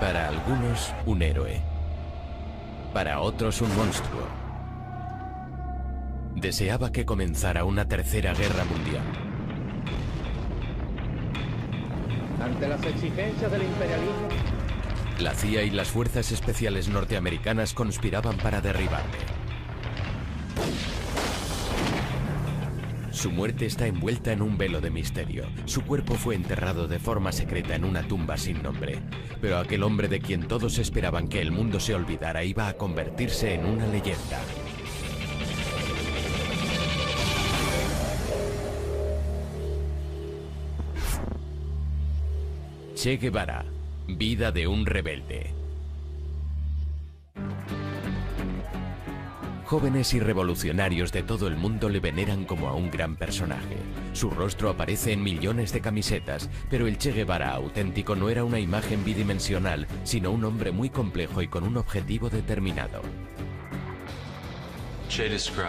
Para algunos, un héroe. Para otros, un monstruo. Deseaba que comenzara una tercera guerra mundial. Ante las exigencias del imperialismo, La CIA y las fuerzas especiales norteamericanas conspiraban para derribarle. Su muerte está envuelta en un velo de misterio. Su cuerpo fue enterrado de forma secreta en una tumba sin nombre. Pero aquel hombre de quien todos esperaban que el mundo se olvidara iba a convertirse en una leyenda. Che Guevara, vida de un rebelde. Jóvenes y revolucionarios de todo el mundo le veneran como a un gran personaje. Su rostro aparece en millones de camisetas, pero el Che Guevara auténtico no era una imagen bidimensional, sino un hombre muy complejo y con un objetivo determinado.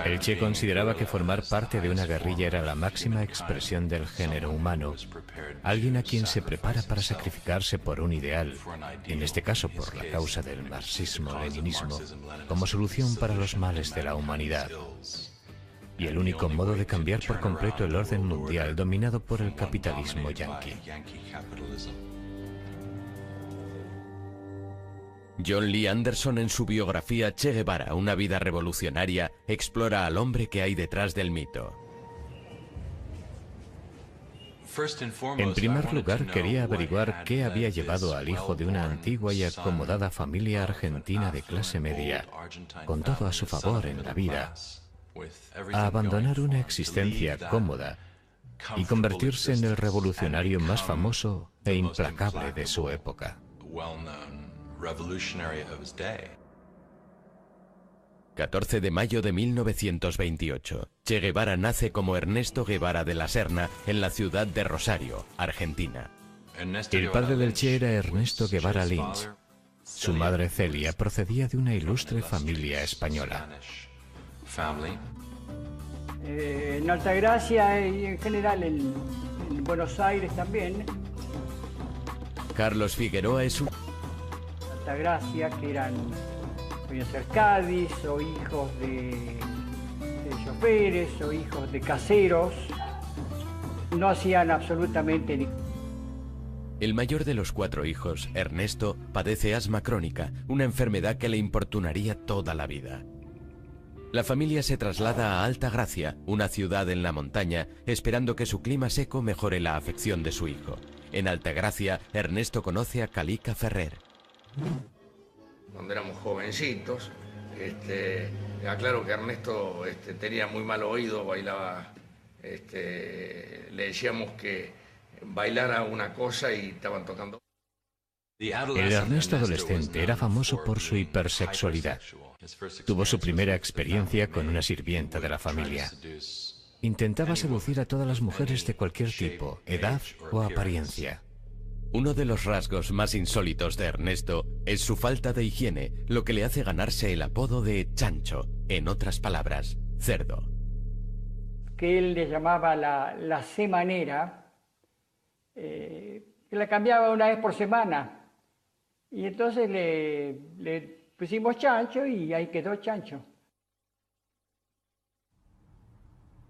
El Che consideraba que formar parte de una guerrilla era la máxima expresión del género humano. Alguien a quien se prepara para sacrificarse por un ideal, en este caso por la causa del marxismo-leninismo, como solución para los males de la humanidad. Y el único modo de cambiar por completo el orden mundial dominado por el capitalismo yanqui. John Lee Anderson, en su biografía Che Guevara, una vida revolucionaria, explora al hombre que hay detrás del mito. En primer lugar, quería averiguar qué había llevado al hijo de una antigua y acomodada familia argentina de clase media, con todo a su favor en la vida, a abandonar una existencia cómoda y convertirse en el revolucionario más famoso e implacable de su época. 14 de mayo de 1928. Che Guevara nace como Ernesto Guevara de la Serna en la ciudad de Rosario, Argentina. El padre del Che era Ernesto Guevara Lynch. Su madre Celia procedía de una ilustre familia española. En Altagracia y en general en Buenos Aires también. Carlos Figueroa es un... Altagracia, que eran, podían ser Cádiz, o hijos de choferes, o hijos de caseros. No hacían absolutamente ni... El mayor de los 4 hijos, Ernesto, padece asma crónica, una enfermedad que le importunaría toda la vida. La familia se traslada a Altagracia, una ciudad en la montaña, esperando que su clima seco mejore la afección de su hijo. En Altagracia, Ernesto conoce a Calica Ferrer. Cuando éramos jovencitos, aclaro que Ernesto tenía muy mal oído, bailaba, le decíamos que bailara una cosa y estaban tocando. El Ernesto adolescente era famoso por su hipersexualidad. Tuvo su primera experiencia con una sirvienta de la familia. Intentaba seducir a todas las mujeres de cualquier tipo, edad o apariencia. Uno de los rasgos más insólitos de Ernesto es su falta de higiene, lo que le hace ganarse el apodo de chancho, en otras palabras, cerdo. Que él le llamaba la semanera, que la cambiaba una vez por semana. Y entonces le pusimos chancho y ahí quedó chancho.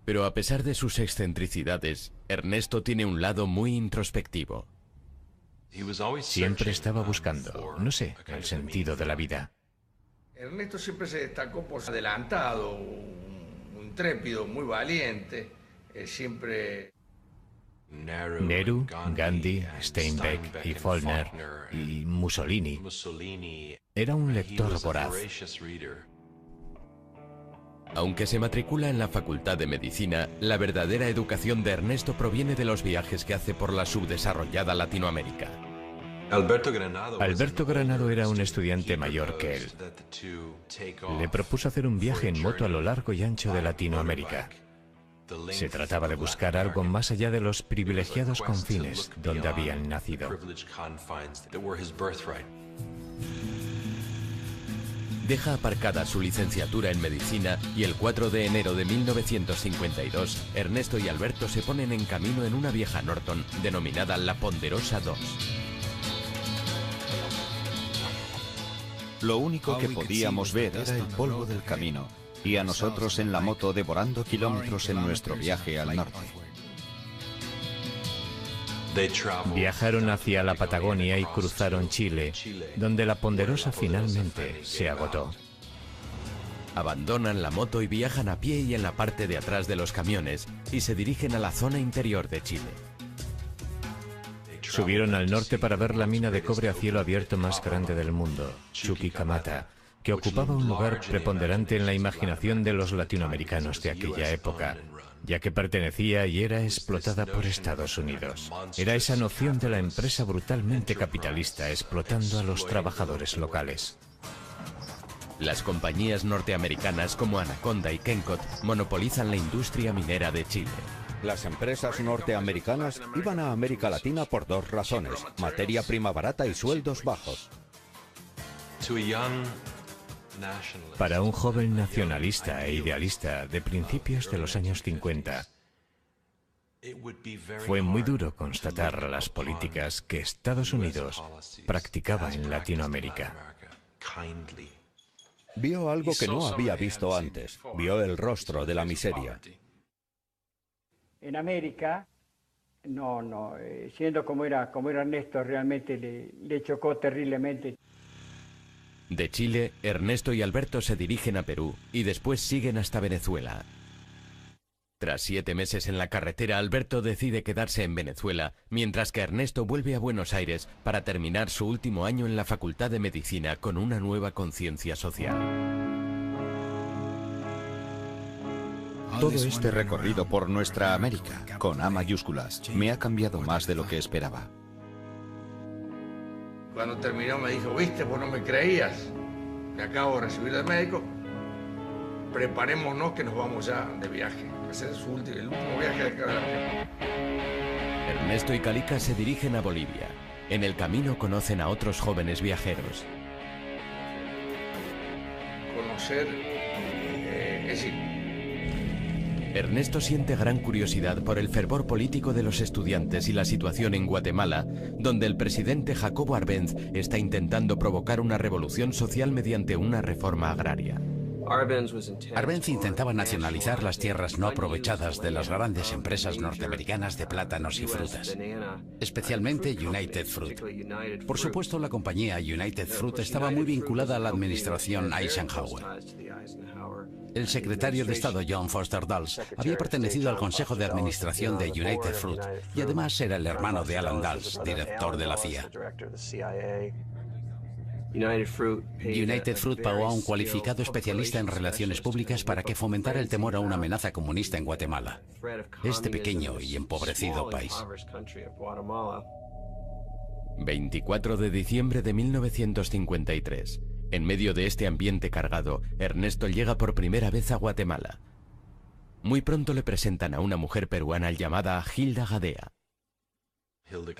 Pero a pesar de sus excentricidades, Ernesto tiene un lado muy introspectivo. Siempre estaba buscando, no sé, el sentido de la vida. Ernesto siempre se destacó por ser adelantado, un intrépido, muy valiente, siempre... Nehru, Gandhi, Steinbeck y Follner y Mussolini. Era un lector voraz. Aunque se matricula en la Facultad de Medicina, la verdadera educación de Ernesto proviene de los viajes que hace por la subdesarrollada Latinoamérica. Alberto Granado era un estudiante mayor que él. Le propuso hacer un viaje en moto a lo largo y ancho de Latinoamérica. Se trataba de buscar algo más allá de los privilegiados confines donde habían nacido. Deja aparcada su licenciatura en medicina y el 4 de enero de 1952, Ernesto y Alberto se ponen en camino en una vieja Norton denominada La Ponderosa II. Lo único que podíamos ver era el polvo del camino y a nosotros en la moto devorando kilómetros en nuestro viaje al norte. Viajaron hacia la Patagonia y cruzaron Chile, donde la Ponderosa finalmente se agotó. Abandonan la moto y viajan a pie y en la parte de atrás de los camiones y se dirigen a la zona interior de Chile. Subieron al norte para ver la mina de cobre a cielo abierto más grande del mundo, Chuquicamata, que ocupaba un lugar preponderante en la imaginación de los latinoamericanos de aquella época, ya que pertenecía y era explotada por Estados Unidos. Era esa noción de la empresa brutalmente capitalista explotando a los trabajadores locales. Las compañías norteamericanas como Anaconda y Kennecott monopolizan la industria minera de Chile. Las empresas norteamericanas iban a América Latina por dos razones: materia prima barata y sueldos bajos. Para un joven nacionalista e idealista de principios de los años 50, fue muy duro constatar las políticas que Estados Unidos practicaba en Latinoamérica. Vio algo que no había visto antes. Vio el rostro de la miseria. En América, siendo como era Ernesto, realmente le chocó terriblemente. De Chile, Ernesto y Alberto se dirigen a Perú y después siguen hasta Venezuela. Tras 7 meses en la carretera, Alberto decide quedarse en Venezuela, mientras que Ernesto vuelve a Buenos Aires para terminar su último año en la Facultad de Medicina con una nueva conciencia social. Todo este recorrido por nuestra América, con A mayúsculas, me ha cambiado más de lo que esperaba. Cuando terminó me dijo, viste, vos no me creías, me acabo de recibir de médico, preparémonos que nos vamos ya de viaje. Ese es el último viaje de cada año. Ernesto y Calica se dirigen a Bolivia. En el camino conocen a otros jóvenes viajeros. Conocer, es decir, Ernesto siente gran curiosidad por el fervor político de los estudiantes y la situación en Guatemala, donde el presidente Jacobo Arbenz está intentando provocar una revolución social mediante una reforma agraria. Arbenz intentaba nacionalizar las tierras no aprovechadas de las grandes empresas norteamericanas de plátanos y frutas, especialmente United Fruit. Por supuesto, la compañía United Fruit estaba muy vinculada a la administración Eisenhower. El secretario de Estado John Foster Dulles había pertenecido al Consejo de Administración de United Fruit y además era el hermano de Alan Dulles, director de la CIA. United Fruit pagó a un cualificado especialista en relaciones públicas para que fomentara el temor a una amenaza comunista en Guatemala, este pequeño y empobrecido país. 24 de diciembre de 1953. En medio de este ambiente cargado, Ernesto llega por primera vez a Guatemala. Muy pronto le presentan a una mujer peruana llamada Hilda Gadea.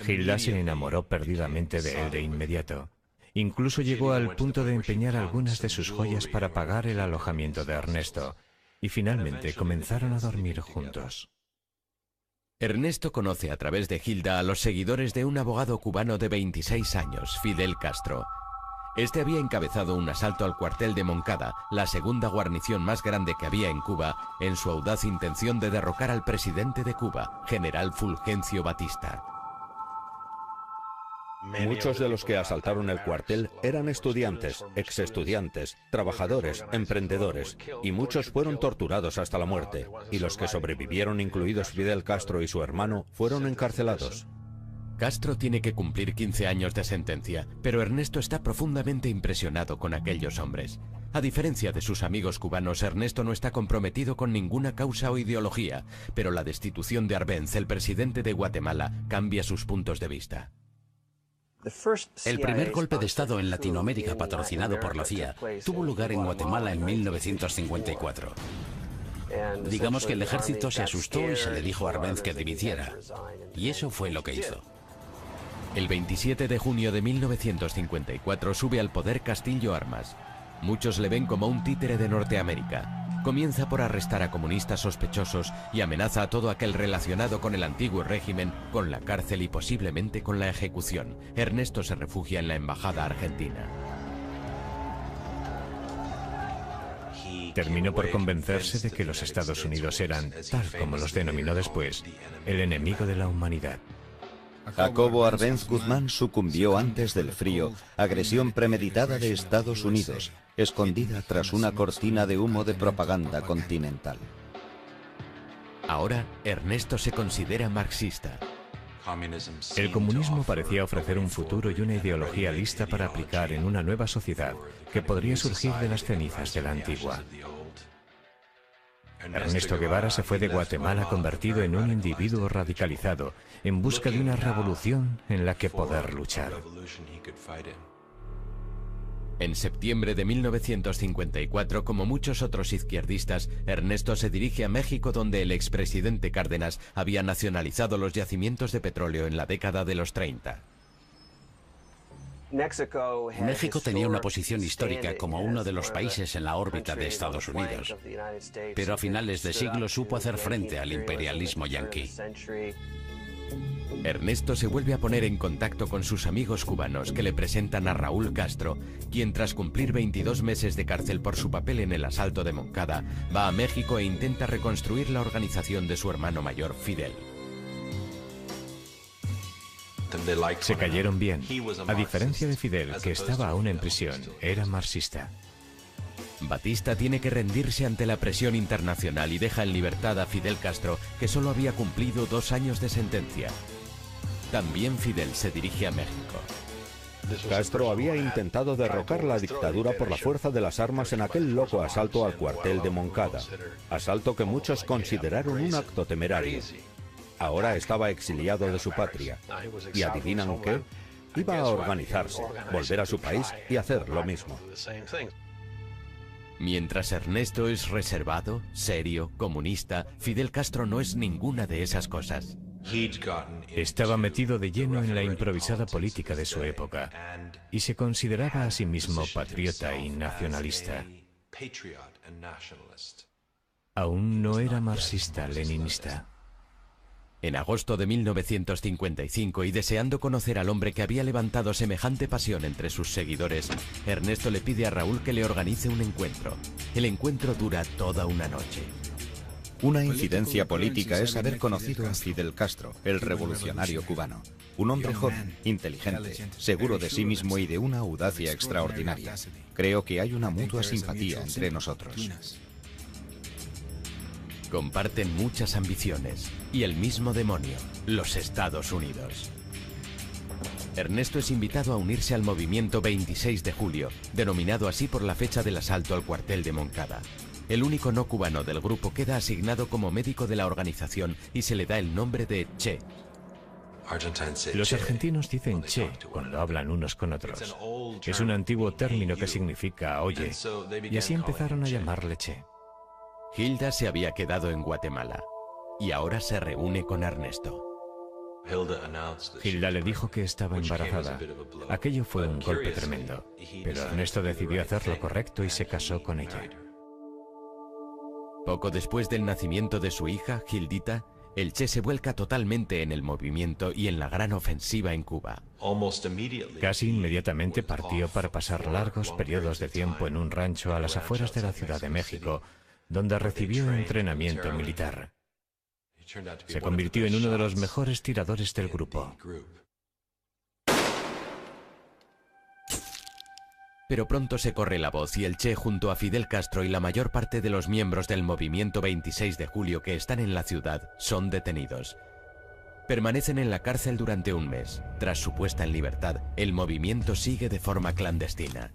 Hilda se enamoró perdidamente de él de inmediato. Incluso llegó al punto de empeñar algunas de sus joyas para pagar el alojamiento de Ernesto, y finalmente comenzaron a dormir juntos. Ernesto conoce a través de Hilda a los seguidores de un abogado cubano de 26 años, Fidel Castro. Este había encabezado un asalto al cuartel de Moncada, la segunda guarnición más grande que había en Cuba, en su audaz intención de derrocar al presidente de Cuba, general Fulgencio Batista. Muchos de los que asaltaron el cuartel eran estudiantes, exestudiantes, trabajadores, emprendedores, y muchos fueron torturados hasta la muerte, y los que sobrevivieron, incluidos Fidel Castro y su hermano, fueron encarcelados. Castro tiene que cumplir 15 años de sentencia, pero Ernesto está profundamente impresionado con aquellos hombres. A diferencia de sus amigos cubanos, Ernesto no está comprometido con ninguna causa o ideología, pero la destitución de Arbenz, el presidente de Guatemala, cambia sus puntos de vista. El primer golpe de Estado en Latinoamérica patrocinado por la CIA tuvo lugar en Guatemala en 1954. Digamos que el ejército se asustó y se le dijo a Arbenz que dimitiera. Y eso fue lo que hizo. El 27 de junio de 1954 sube al poder Castillo Armas. Muchos le ven como un títere de Norteamérica. Comienza por arrestar a comunistas sospechosos y amenaza a todo aquel relacionado con el antiguo régimen con la cárcel y posiblemente con la ejecución. Ernesto se refugia en la embajada argentina. terminó por convencerse de que los Estados Unidos eran, tal como los denominó después, el enemigo de la humanidad. Jacobo Arbenz Guzmán sucumbió antes del frío, agresión premeditada de Estados Unidos, escondida tras una cortina de humo de propaganda continental. Ahora, Ernesto se considera marxista. El comunismo parecía ofrecer un futuro y una ideología lista para aplicar en una nueva sociedad que podría surgir de las cenizas de la antigua. Ernesto Guevara se fue de Guatemala convertido en un individuo radicalizado, en busca de una revolución en la que poder luchar. En septiembre de 1954, como muchos otros izquierdistas, Ernesto se dirige a México, donde el expresidente Cárdenas había nacionalizado los yacimientos de petróleo en la década de los 30. México tenía una posición histórica como uno de los países en la órbita de Estados Unidos, pero a finales de siglo supo hacer frente al imperialismo yanqui. Ernesto se vuelve a poner en contacto con sus amigos cubanos, que le presentan a Raúl Castro, quien tras cumplir 22 meses de cárcel por su papel en el asalto de Moncada, va a México e intenta reconstruir la organización de su hermano mayor, Fidel. Se cayeron bien. A diferencia de Fidel, que estaba aún en prisión, era marxista. Batista tiene que rendirse ante la presión internacional y deja en libertad a Fidel Castro, que solo había cumplido 2 años de sentencia. También Fidel se dirige a México. Castro había intentado derrocar la dictadura por la fuerza de las armas en aquel loco asalto al cuartel de Moncada, asalto que muchos consideraron un acto temerario. Ahora estaba exiliado de su patria. ¿Y adivinan qué? Iba a organizarse, volver a su país y hacer lo mismo. Mientras Ernesto es reservado, serio, comunista, Fidel Castro no es ninguna de esas cosas. Estaba metido de lleno en la improvisada política de su época y se consideraba a sí mismo patriota y nacionalista. Aún no era marxista-leninista. En agosto de 1955, y deseando conocer al hombre que había levantado semejante pasión entre sus seguidores, Ernesto le pide a Raúl que le organice un encuentro. El encuentro dura toda una noche. Una incidencia política es haber conocido a Fidel Castro, el revolucionario cubano. Un hombre joven, inteligente, seguro de sí mismo y de una audacia extraordinaria. Creo que hay una mutua simpatía entre nosotros. Comparten muchas ambiciones y el mismo demonio, los Estados Unidos. Ernesto es invitado a unirse al movimiento 26 de julio, denominado así por la fecha del asalto al cuartel de Moncada. El único no cubano del grupo queda asignado como médico de la organización y se le da el nombre de Che. Los argentinos dicen Che cuando hablan unos con otros. Es un antiguo término que significa oye, y así empezaron a llamarle Che. Hilda se había quedado en Guatemala y ahora se reúne con Ernesto. Hilda le dijo que estaba embarazada. Aquello fue un golpe tremendo, pero Ernesto decidió hacer lo correcto y se casó con ella. Poco después del nacimiento de su hija, Hildita, el Che se vuelca totalmente en el movimiento y en la gran ofensiva en Cuba. Casi inmediatamente partió para pasar largos periodos de tiempo en un rancho a las afueras de la Ciudad de México, donde recibió entrenamiento militar. Se convirtió en uno de los mejores tiradores del grupo. Pero pronto se corre la voz y el Che, junto a Fidel Castro y la mayor parte de los miembros del movimiento 26 de julio que están en la ciudad, son detenidos. Permanecen en la cárcel durante un mes. Tras su puesta en libertad, el movimiento sigue de forma clandestina.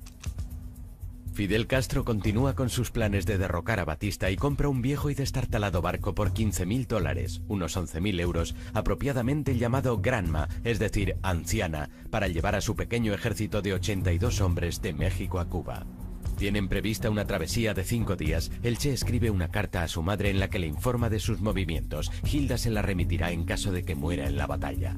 Fidel Castro continúa con sus planes de derrocar a Batista y compra un viejo y destartalado barco por $15.000, unos 11.000 euros, apropiadamente llamado Granma, es decir, anciana, para llevar a su pequeño ejército de 82 hombres de México a Cuba. Tienen prevista una travesía de 5 días. El Che escribe una carta a su madre en la que le informa de sus movimientos. Hilda se la remitirá en caso de que muera en la batalla.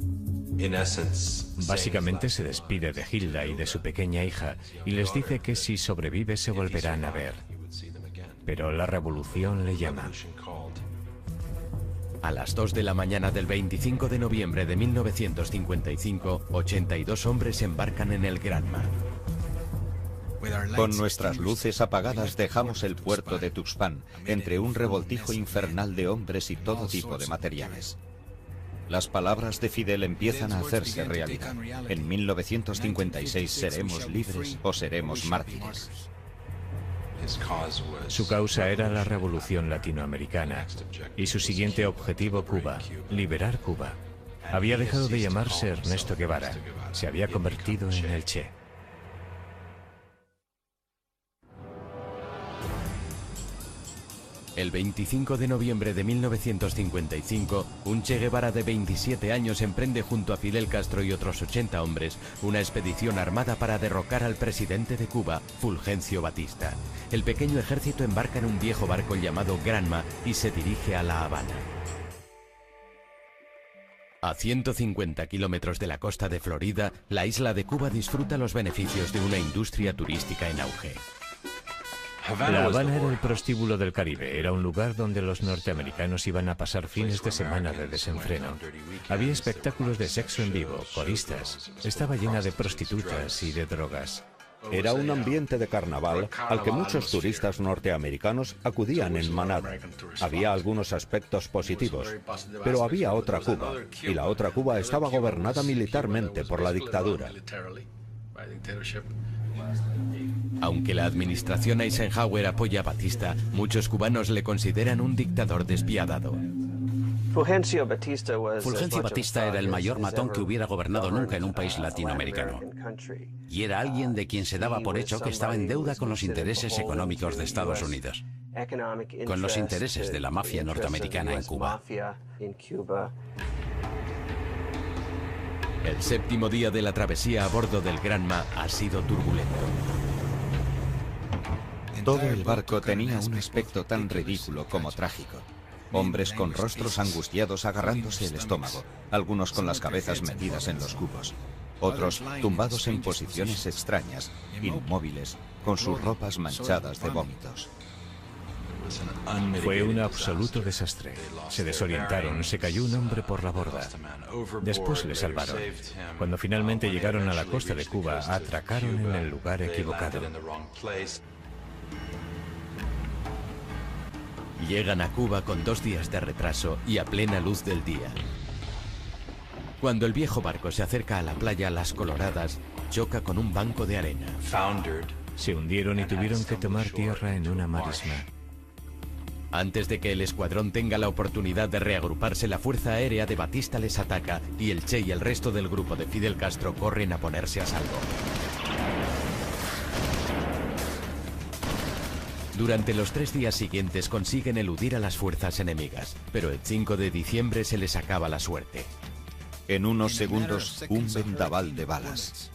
Básicamente se despide de Hilda y de su pequeña hija y les dice que si sobrevive se volverán a ver. Pero la revolución le llama. A las 2 de la mañana del 25 de noviembre de 1955, 82 hombres embarcan en el Granma. Con nuestras luces apagadas dejamos el puerto de Tuxpan, entre un revoltijo infernal de hombres y todo tipo de materiales. Las palabras de Fidel empiezan a hacerse realidad. En 1956 seremos libres o seremos mártires. Su causa era la revolución latinoamericana y su siguiente objetivo Cuba, liberar Cuba. Había dejado de llamarse Ernesto Guevara, se había convertido en el Che. El 25 de noviembre de 1955, un Che Guevara de 27 años emprende junto a Fidel Castro y otros 80 hombres una expedición armada para derrocar al presidente de Cuba, Fulgencio Batista. El pequeño ejército embarca en un viejo barco llamado Granma y se dirige a La Habana. A 150 kilómetros de la costa de Florida, la isla de Cuba disfruta los beneficios de una industria turística en auge. La Habana era el prostíbulo del Caribe, era un lugar donde los norteamericanos iban a pasar fines de semana de desenfreno. Había espectáculos de sexo en vivo, coristas, estaba llena de prostitutas y de drogas. Era un ambiente de carnaval al que muchos turistas norteamericanos acudían en manada. Había algunos aspectos positivos, pero había otra Cuba, y la otra Cuba estaba gobernada militarmente por la dictadura. Aunque la administración Eisenhower apoya a Batista, muchos cubanos le consideran un dictador despiadado. Fulgencio Batista era el mayor matón que hubiera gobernado nunca en un país latinoamericano. Y era alguien de quien se daba por hecho que estaba en deuda con los intereses económicos de Estados Unidos, con los intereses de la mafia norteamericana en Cuba. El séptimo día de la travesía a bordo del Granma ha sido turbulento. Todo el barco tenía un aspecto tan ridículo como trágico. Hombres con rostros angustiados agarrándose el estómago, algunos con las cabezas metidas en los cubos, otros tumbados en posiciones extrañas, inmóviles, con sus ropas manchadas de vómitos. Fue un absoluto desastre. Se desorientaron, se cayó un hombre por la borda. Después le salvaron. Cuando finalmente llegaron a la costa de Cuba, atracaron en el lugar equivocado. Llegan a Cuba con 2 días de retraso y a plena luz del día. Cuando el viejo barco se acerca a la playa Las Coloradas, choca con un banco de arena. Se hundieron y tuvieron que tomar tierra en una marisma. Antes de que el escuadrón tenga la oportunidad de reagruparse, la Fuerza Aérea de Batista les ataca y el Che y el resto del grupo de Fidel Castro corren a ponerse a salvo. Durante los 3 días siguientes consiguen eludir a las fuerzas enemigas, pero el 5 de diciembre se les acaba la suerte. En unos segundos, un vendaval de balas.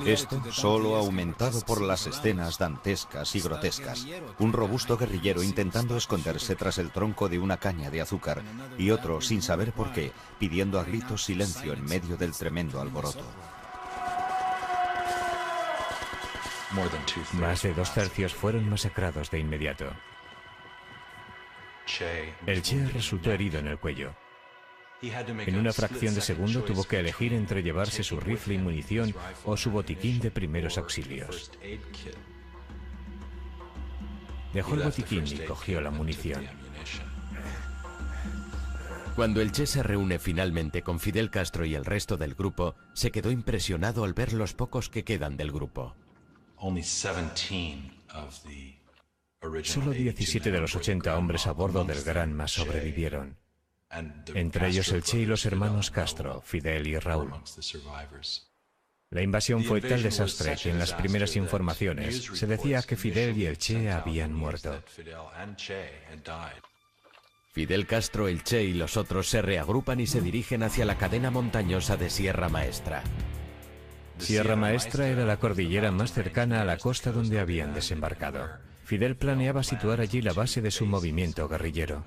Esto solo aumentado por las escenas dantescas y grotescas. Un robusto guerrillero intentando esconderse tras el tronco de una caña de azúcar y otro, sin saber por qué, pidiendo a gritos silencio en medio del tremendo alboroto. Más de 2/3 fueron masacrados de inmediato. El Che resultó herido en el cuello. En una fracción de segundo tuvo que elegir entre llevarse su rifle y munición o su botiquín de primeros auxilios. Dejó el botiquín y cogió la munición. Cuando el Che se reúne finalmente con Fidel Castro y el resto del grupo, se quedó impresionado al ver los pocos que quedan del grupo. Solo 17 de los 80 hombres a bordo del Granma sobrevivieron. Entre ellos el Che y los hermanos Castro, Fidel y Raúl. La invasión fue tal desastre que en las primeras informaciones se decía que Fidel y el Che habían muerto. Fidel Castro, el Che y los otros se reagrupan y se dirigen hacia la cadena montañosa de Sierra Maestra. Sierra Maestra era la cordillera más cercana a la costa donde habían desembarcado. Fidel planeaba situar allí la base de su movimiento guerrillero.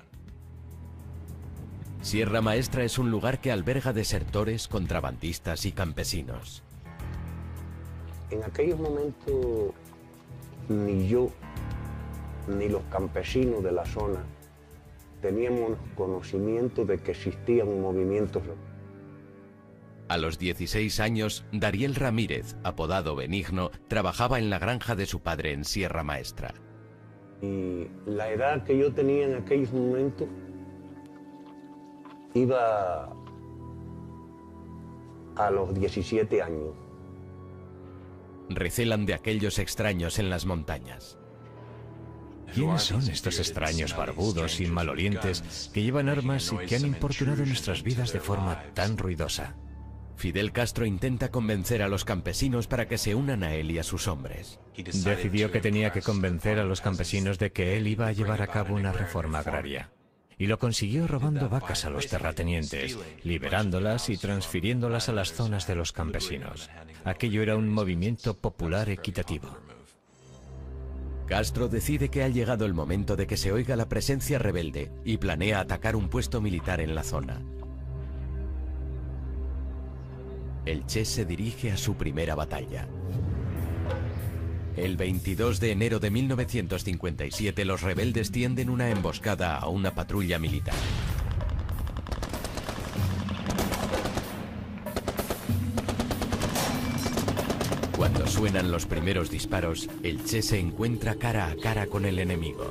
Sierra Maestra es un lugar que alberga desertores, contrabandistas y campesinos. En aquellos momentos ni yo, ni los campesinos de la zona teníamos conocimiento de que existían movimientos. A los 16 años, Dariel Ramírez, apodado Benigno, trabajaba en la granja de su padre en Sierra Maestra. Y la edad que yo tenía en aquellos momentos iba a los 17 años. Recelan de aquellos extraños en las montañas. ¿Quiénes son estos extraños barbudos y malolientes que llevan armas y que han importunado nuestras vidas de forma tan ruidosa? Fidel Castro intenta convencer a los campesinos para que se unan a él y a sus hombres. Decidió que tenía que convencer a los campesinos de que él iba a llevar a cabo una reforma agraria. Y lo consiguió robando vacas a los terratenientes, liberándolas y transfiriéndolas a las zonas de los campesinos. Aquello era un movimiento popular equitativo. Castro decide que ha llegado el momento de que se oiga la presencia rebelde y planea atacar un puesto militar en la zona. El Che se dirige a su primera batalla. El 22 de enero de 1957 los rebeldes tienden una emboscada a una patrulla militar. Cuando suenan los primeros disparos, el Che se encuentra cara a cara con el enemigo.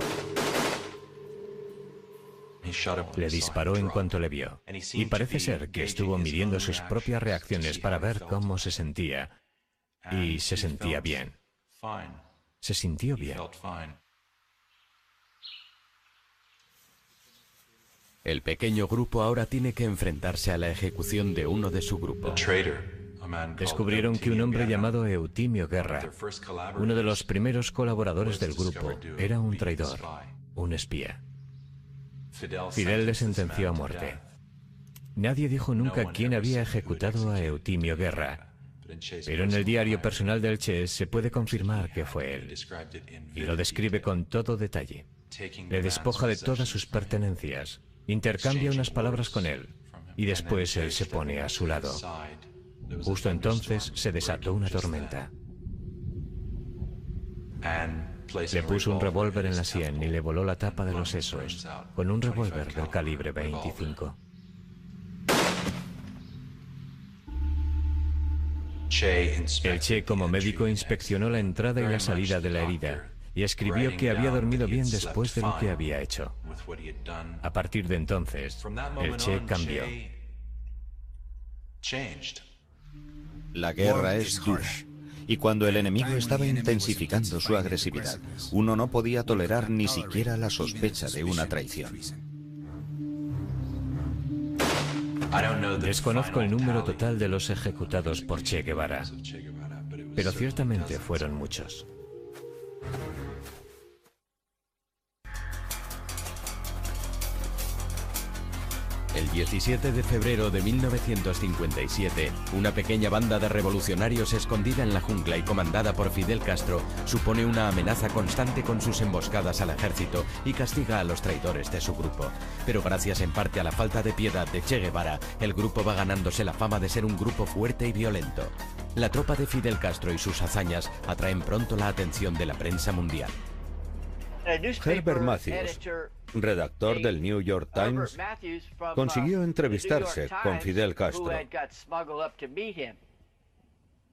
Le disparó en cuanto le vio, y parece ser que estuvo midiendo sus propias reacciones para ver cómo se sentía, y se sentía bien. Se sintió bien. El pequeño grupo ahora tiene que enfrentarse a la ejecución de uno de su grupo. Descubrieron que un hombre llamado Eutimio Guerra, uno de los primeros colaboradores del grupo, era un traidor, un espía. Fidel le sentenció a muerte. Nadie dijo nunca quién había ejecutado a Eutimio Guerra, pero en el diario personal del Che se puede confirmar que fue él, y lo describe con todo detalle. Le despoja de todas sus pertenencias, intercambia unas palabras con él, y después él se pone a su lado. Justo entonces se desató una tormenta. Le puso un revólver en la sien y le voló la tapa de los sesos, con un revólver del calibre 25. El Che, como médico, inspeccionó la entrada y la salida de la herida y escribió que había dormido bien después de lo que había hecho. A partir de entonces, el Che cambió. La guerra es dura. Y cuando el enemigo estaba intensificando su agresividad, uno no podía tolerar ni siquiera la sospecha de una traición. Desconozco el número total de los ejecutados por Che Guevara, pero ciertamente fueron muchos. El 17 de febrero de 1957, una pequeña banda de revolucionarios escondida en la jungla y comandada por Fidel Castro supone una amenaza constante con sus emboscadas al ejército y castiga a los traidores de su grupo. Pero gracias en parte a la falta de piedad de Che Guevara, el grupo va ganándose la fama de ser un grupo fuerte y violento. La tropa de Fidel Castro y sus hazañas atraen pronto la atención de la prensa mundial. Herbert Matthews, redactor del New York Times, consiguió entrevistarse con Fidel Castro.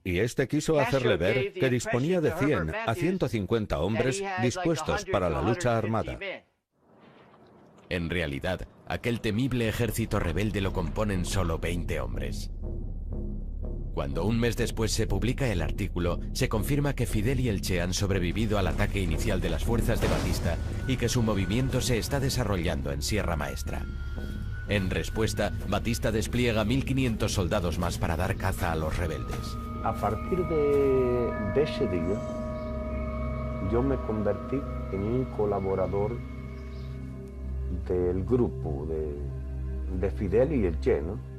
Y este quiso hacerle ver que disponía de 100 a 150 hombres dispuestos para la lucha armada. En realidad, aquel temible ejército rebelde lo componen solo 20 hombres. Cuando un mes después se publica el artículo, se confirma que Fidel y el Che han sobrevivido al ataque inicial de las fuerzas de Batista y que su movimiento se está desarrollando en Sierra Maestra. En respuesta, Batista despliega 1.500 soldados más para dar caza a los rebeldes. A partir de ese día, yo me convertí en un colaborador del grupo de Fidel y el Che, ¿no?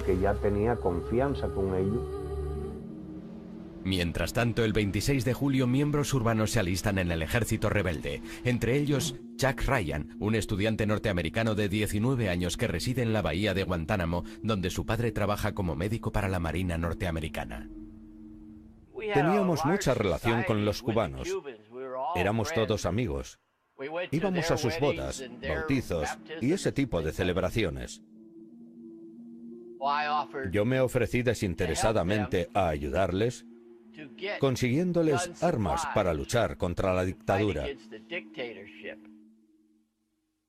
Que ya tenía confianza con ellos. Mientras tanto, el 26 de julio, miembros urbanos se alistan en el ejército rebelde, entre ellos Chuck Ryan, un estudiante norteamericano de 19 años que reside en la bahía de Guantánamo, donde su padre trabaja como médico para la Marina norteamericana. Teníamos mucha relación con los cubanos. Éramos todos amigos. Íbamos a sus bodas, bautizos y ese tipo de celebraciones. Yo me ofrecí desinteresadamente a ayudarles, consiguiéndoles armas para luchar contra la dictadura.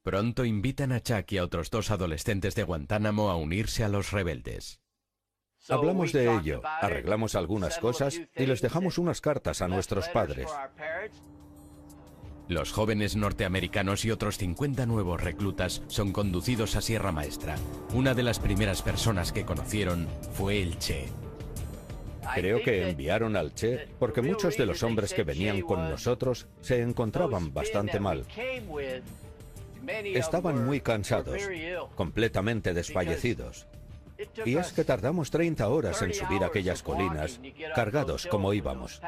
Pronto invitan a Chuck y a otros 2 adolescentes de Guantánamo a unirse a los rebeldes. Hablamos de ello, arreglamos algunas cosas y les dejamos unas cartas a nuestros padres. Los jóvenes norteamericanos y otros 50 nuevos reclutas son conducidos a Sierra Maestra. Una de las primeras personas que conocieron fue el Che. Creo que enviaron al Che porque muchos de los hombres que venían con nosotros se encontraban bastante mal. Estaban muy cansados, completamente desfallecidos. Y es que tardamos 30 horas en subir aquellas colinas, cargados como íbamos.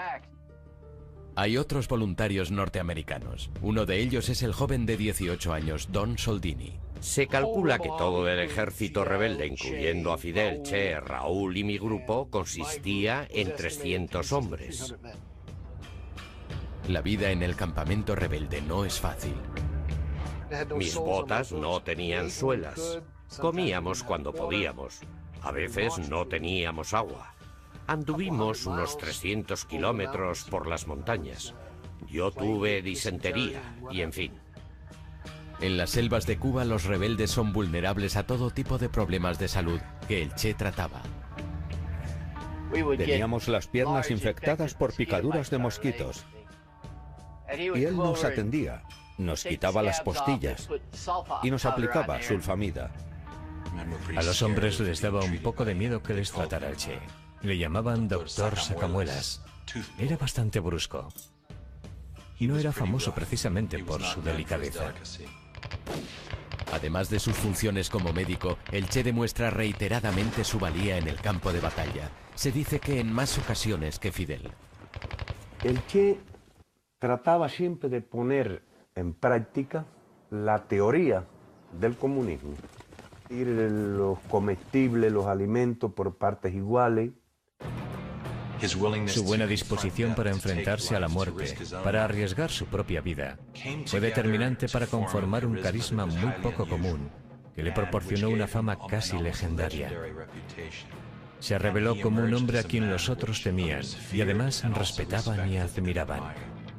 Hay otros voluntarios norteamericanos. Uno de ellos es el joven de 18 años, Don Soldini. Se calcula que todo el ejército rebelde, incluyendo a Fidel, Che, Raúl y mi grupo, consistía en 300 hombres. La vida en el campamento rebelde no es fácil. Mis botas no tenían suelas. Comíamos cuando podíamos. A veces no teníamos agua. Anduvimos unos 300 kilómetros por las montañas. Yo tuve disentería y en fin. En las selvas de Cuba los rebeldes son vulnerables a todo tipo de problemas de salud que el Che trataba. Teníamos las piernas infectadas por picaduras de mosquitos. Y él nos atendía, nos quitaba las postillas y nos aplicaba sulfamida. A los hombres les daba un poco de miedo que les tratara el Che. Le llamaban Doctor Sacamuelas. Era bastante brusco. Y no era famoso precisamente por su delicadeza. Además de sus funciones como médico, el Che demuestra reiteradamente su valía en el campo de batalla. Se dice que en más ocasiones que Fidel. El Che trataba siempre de poner en práctica la teoría del comunismo. Ir los comestibles, los alimentos por partes iguales. Su buena disposición para enfrentarse a la muerte, para arriesgar su propia vida, fue determinante para conformar un carisma muy poco común, que le proporcionó una fama casi legendaria. Se reveló como un hombre a quien los otros temían y además respetaban y admiraban.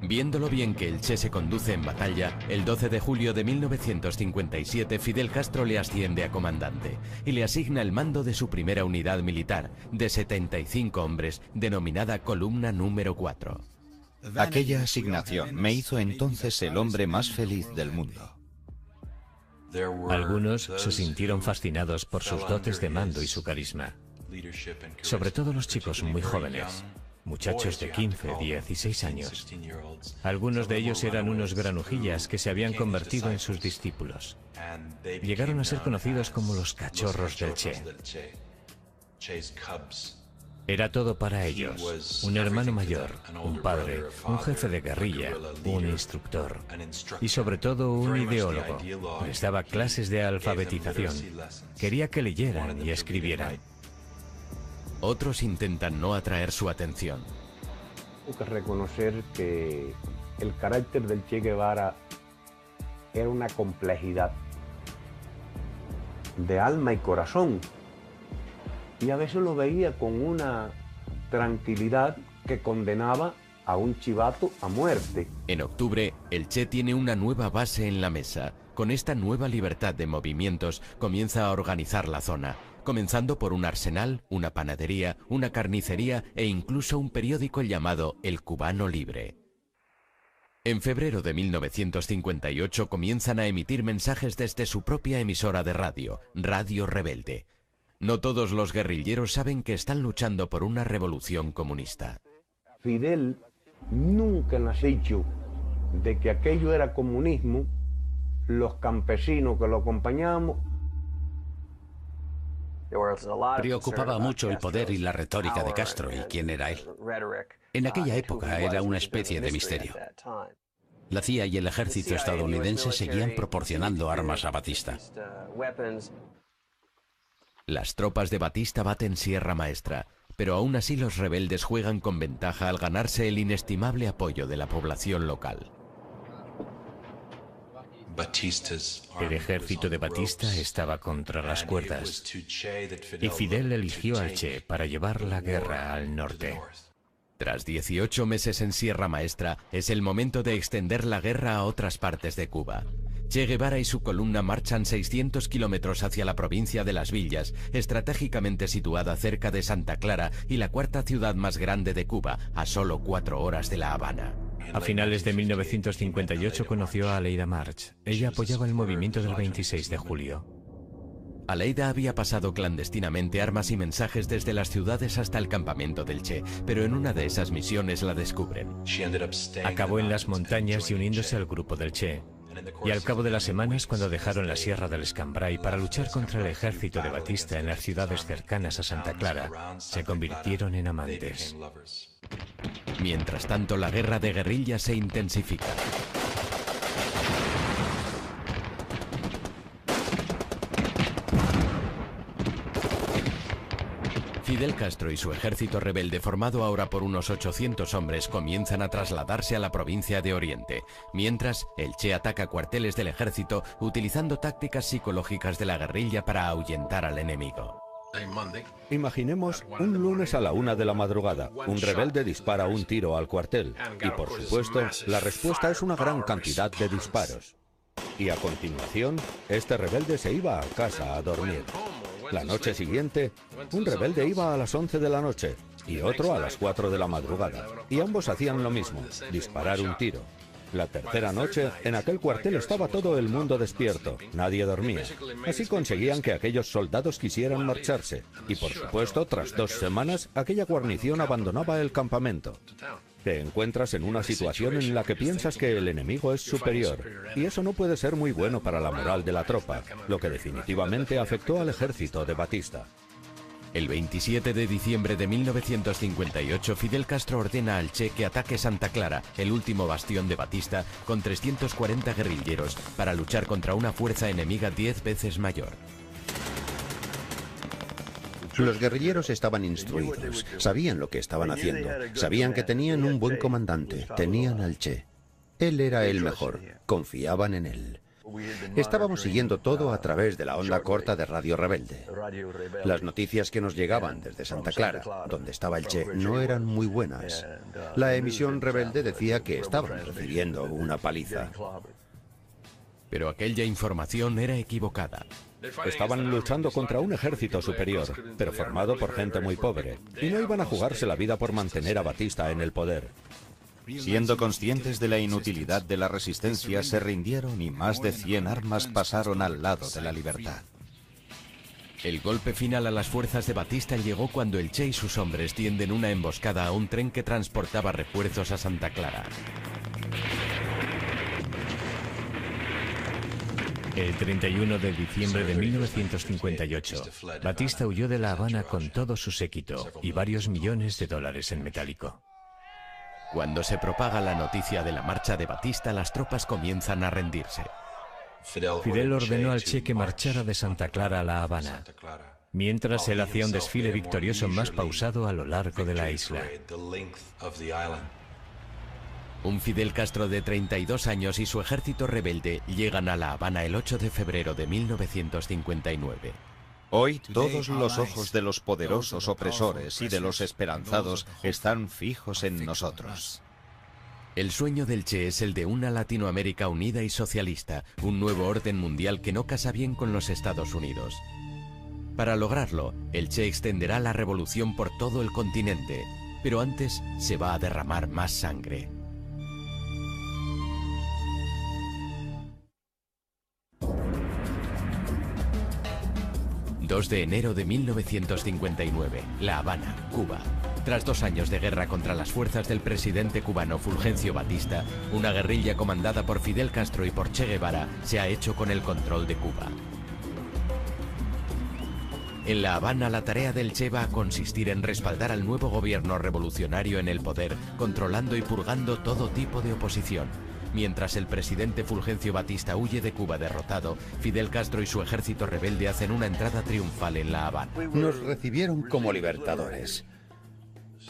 Viendo lo bien que el Che se conduce en batalla, el 12 de julio de 1957 Fidel Castro le asciende a comandante y le asigna el mando de su primera unidad militar, de 75 hombres, denominada Columna número 4. Aquella asignación me hizo entonces el hombre más feliz del mundo. Algunos se sintieron fascinados por sus dotes de mando y su carisma, sobre todo los chicos muy jóvenes. Muchachos de 15, 16 años. Algunos de ellos eran unos granujillas que se habían convertido en sus discípulos. Llegaron a ser conocidos como los cachorros del Che. Era todo para ellos. Un hermano mayor, un padre, un jefe de guerrilla, un instructor y sobre todo un ideólogo. Les daba clases de alfabetización. Quería que leyeran y escribieran. Otros intentan no atraer su atención. Tengo que reconocer que el carácter del Che Guevara era una complejidad de alma y corazón. Y a veces lo veía con una tranquilidad que condenaba a un chivato a muerte. En octubre, el Che tiene una nueva base en la mesa. Con esta nueva libertad de movimientos, comienza a organizar la zona, comenzando por un arsenal, una panadería, una carnicería e incluso un periódico llamado El Cubano Libre. En febrero de 1958 comienzan a emitir mensajes desde su propia emisora de radio, Radio Rebelde. No todos los guerrilleros saben que están luchando por una revolución comunista. Fidel nunca nos ha dicho de que aquello era comunismo. Los campesinos que lo acompañábamos Preocupaba mucho el poder y la retórica de Castro y quién era él. En aquella época era una especie de misterio. La CIA y el ejército estadounidense seguían proporcionando armas a Batista. Las tropas de Batista baten Sierra Maestra, pero aún así los rebeldes juegan con ventaja al ganarse el inestimable apoyo de la población local. El ejército de Batista estaba contra las cuerdas y Fidel eligió al Che para llevar la guerra al norte. Tras 18 meses en Sierra Maestra, es el momento de extender la guerra a otras partes de Cuba. Che Guevara y su columna marchan 600 kilómetros hacia la provincia de Las Villas, estratégicamente situada cerca de Santa Clara y la cuarta ciudad más grande de Cuba, a solo 4 horas de La Habana. A finales de 1958 conoció a Aleida March. Ella apoyaba el movimiento del 26 de julio. Aleida había pasado clandestinamente armas y mensajes desde las ciudades hasta el campamento del Che, pero en una de esas misiones la descubren. Acabó en las montañas y uniéndose al grupo del Che. Y al cabo de las semanas, cuando dejaron la Sierra del Escambray para luchar contra el ejército de Batista en las ciudades cercanas a Santa Clara, se convirtieron en amantes. Mientras tanto, la guerra de guerrilla se intensifica. Fidel Castro y su ejército rebelde, formado ahora por unos 800 hombres, comienzan a trasladarse a la provincia de Oriente. Mientras, el Che ataca cuarteles del ejército utilizando tácticas psicológicas de la guerrilla para ahuyentar al enemigo. Imaginemos un lunes a la 1 de la madrugada. Un rebelde dispara un tiro al cuartel. Y por supuesto, la respuesta es una gran cantidad de disparos. Y a continuación, este rebelde se iba a casa a dormir. La noche siguiente, un rebelde iba a las 11 de la noche y otro a las 4 de la madrugada. Y ambos hacían lo mismo, disparar un tiro. La tercera noche, en aquel cuartel estaba todo el mundo despierto, nadie dormía. Así conseguían que aquellos soldados quisieran marcharse. Y por supuesto, tras 2 semanas, aquella guarnición abandonaba el campamento. Te encuentras en una situación en la que piensas que el enemigo es superior, y eso no puede ser muy bueno para la moral de la tropa, lo que definitivamente afectó al ejército de Batista. El 27 de diciembre de 1958, Fidel Castro ordena al Che que ataque Santa Clara, el último bastión de Batista, con 340 guerrilleros, para luchar contra una fuerza enemiga 10 veces mayor. Los guerrilleros estaban instruidos, sabían lo que estaban haciendo, sabían que tenían un buen comandante, tenían al Che. Él era el mejor, confiaban en él. Estábamos siguiendo todo a través de la onda corta de Radio Rebelde. Las noticias que nos llegaban desde Santa Clara, donde estaba el Che, no eran muy buenas. La emisión rebelde decía que estaban recibiendo una paliza. Pero aquella información era equivocada. Estaban luchando contra un ejército superior, pero formado por gente muy pobre, y no iban a jugarse la vida por mantener a Batista en el poder. Siendo conscientes de la inutilidad de la resistencia, se rindieron y más de 100 armas pasaron al lado de la libertad. El golpe final a las fuerzas de Batista llegó cuando el Che y sus hombres tienden una emboscada a un tren que transportaba refuerzos a Santa Clara. El 31 de diciembre de 1958, Batista huyó de La Habana con todo su séquito y varios millones de dólares en metálico. Cuando se propaga la noticia de la marcha de Batista, las tropas comienzan a rendirse. Fidel ordenó al Che que marchara de Santa Clara a La Habana, mientras él hacía un desfile victorioso más pausado a lo largo de la isla. Un Fidel Castro de 32 años y su ejército rebelde llegan a La Habana el 8 de febrero de 1959. Hoy todos los ojos de los poderosos opresores y de los esperanzados están fijos en nosotros. El sueño del Che es el de una Latinoamérica unida y socialista, un nuevo orden mundial que no casa bien con los Estados Unidos. Para lograrlo, el Che extenderá la revolución por todo el continente, pero antes se va a derramar más sangre. ...2 de enero de 1959, La Habana, Cuba. Tras 2 años de guerra contra las fuerzas del presidente cubano Fulgencio Batista, una guerrilla comandada por Fidel Castro y por Che Guevara se ha hecho con el control de Cuba. En La Habana, la tarea del Che va a consistir en respaldar al nuevo gobierno revolucionario en el poder, controlando y purgando todo tipo de oposición. Mientras el presidente Fulgencio Batista huye de Cuba derrotado, Fidel Castro y su ejército rebelde hacen una entrada triunfal en La Habana. Nos recibieron como libertadores.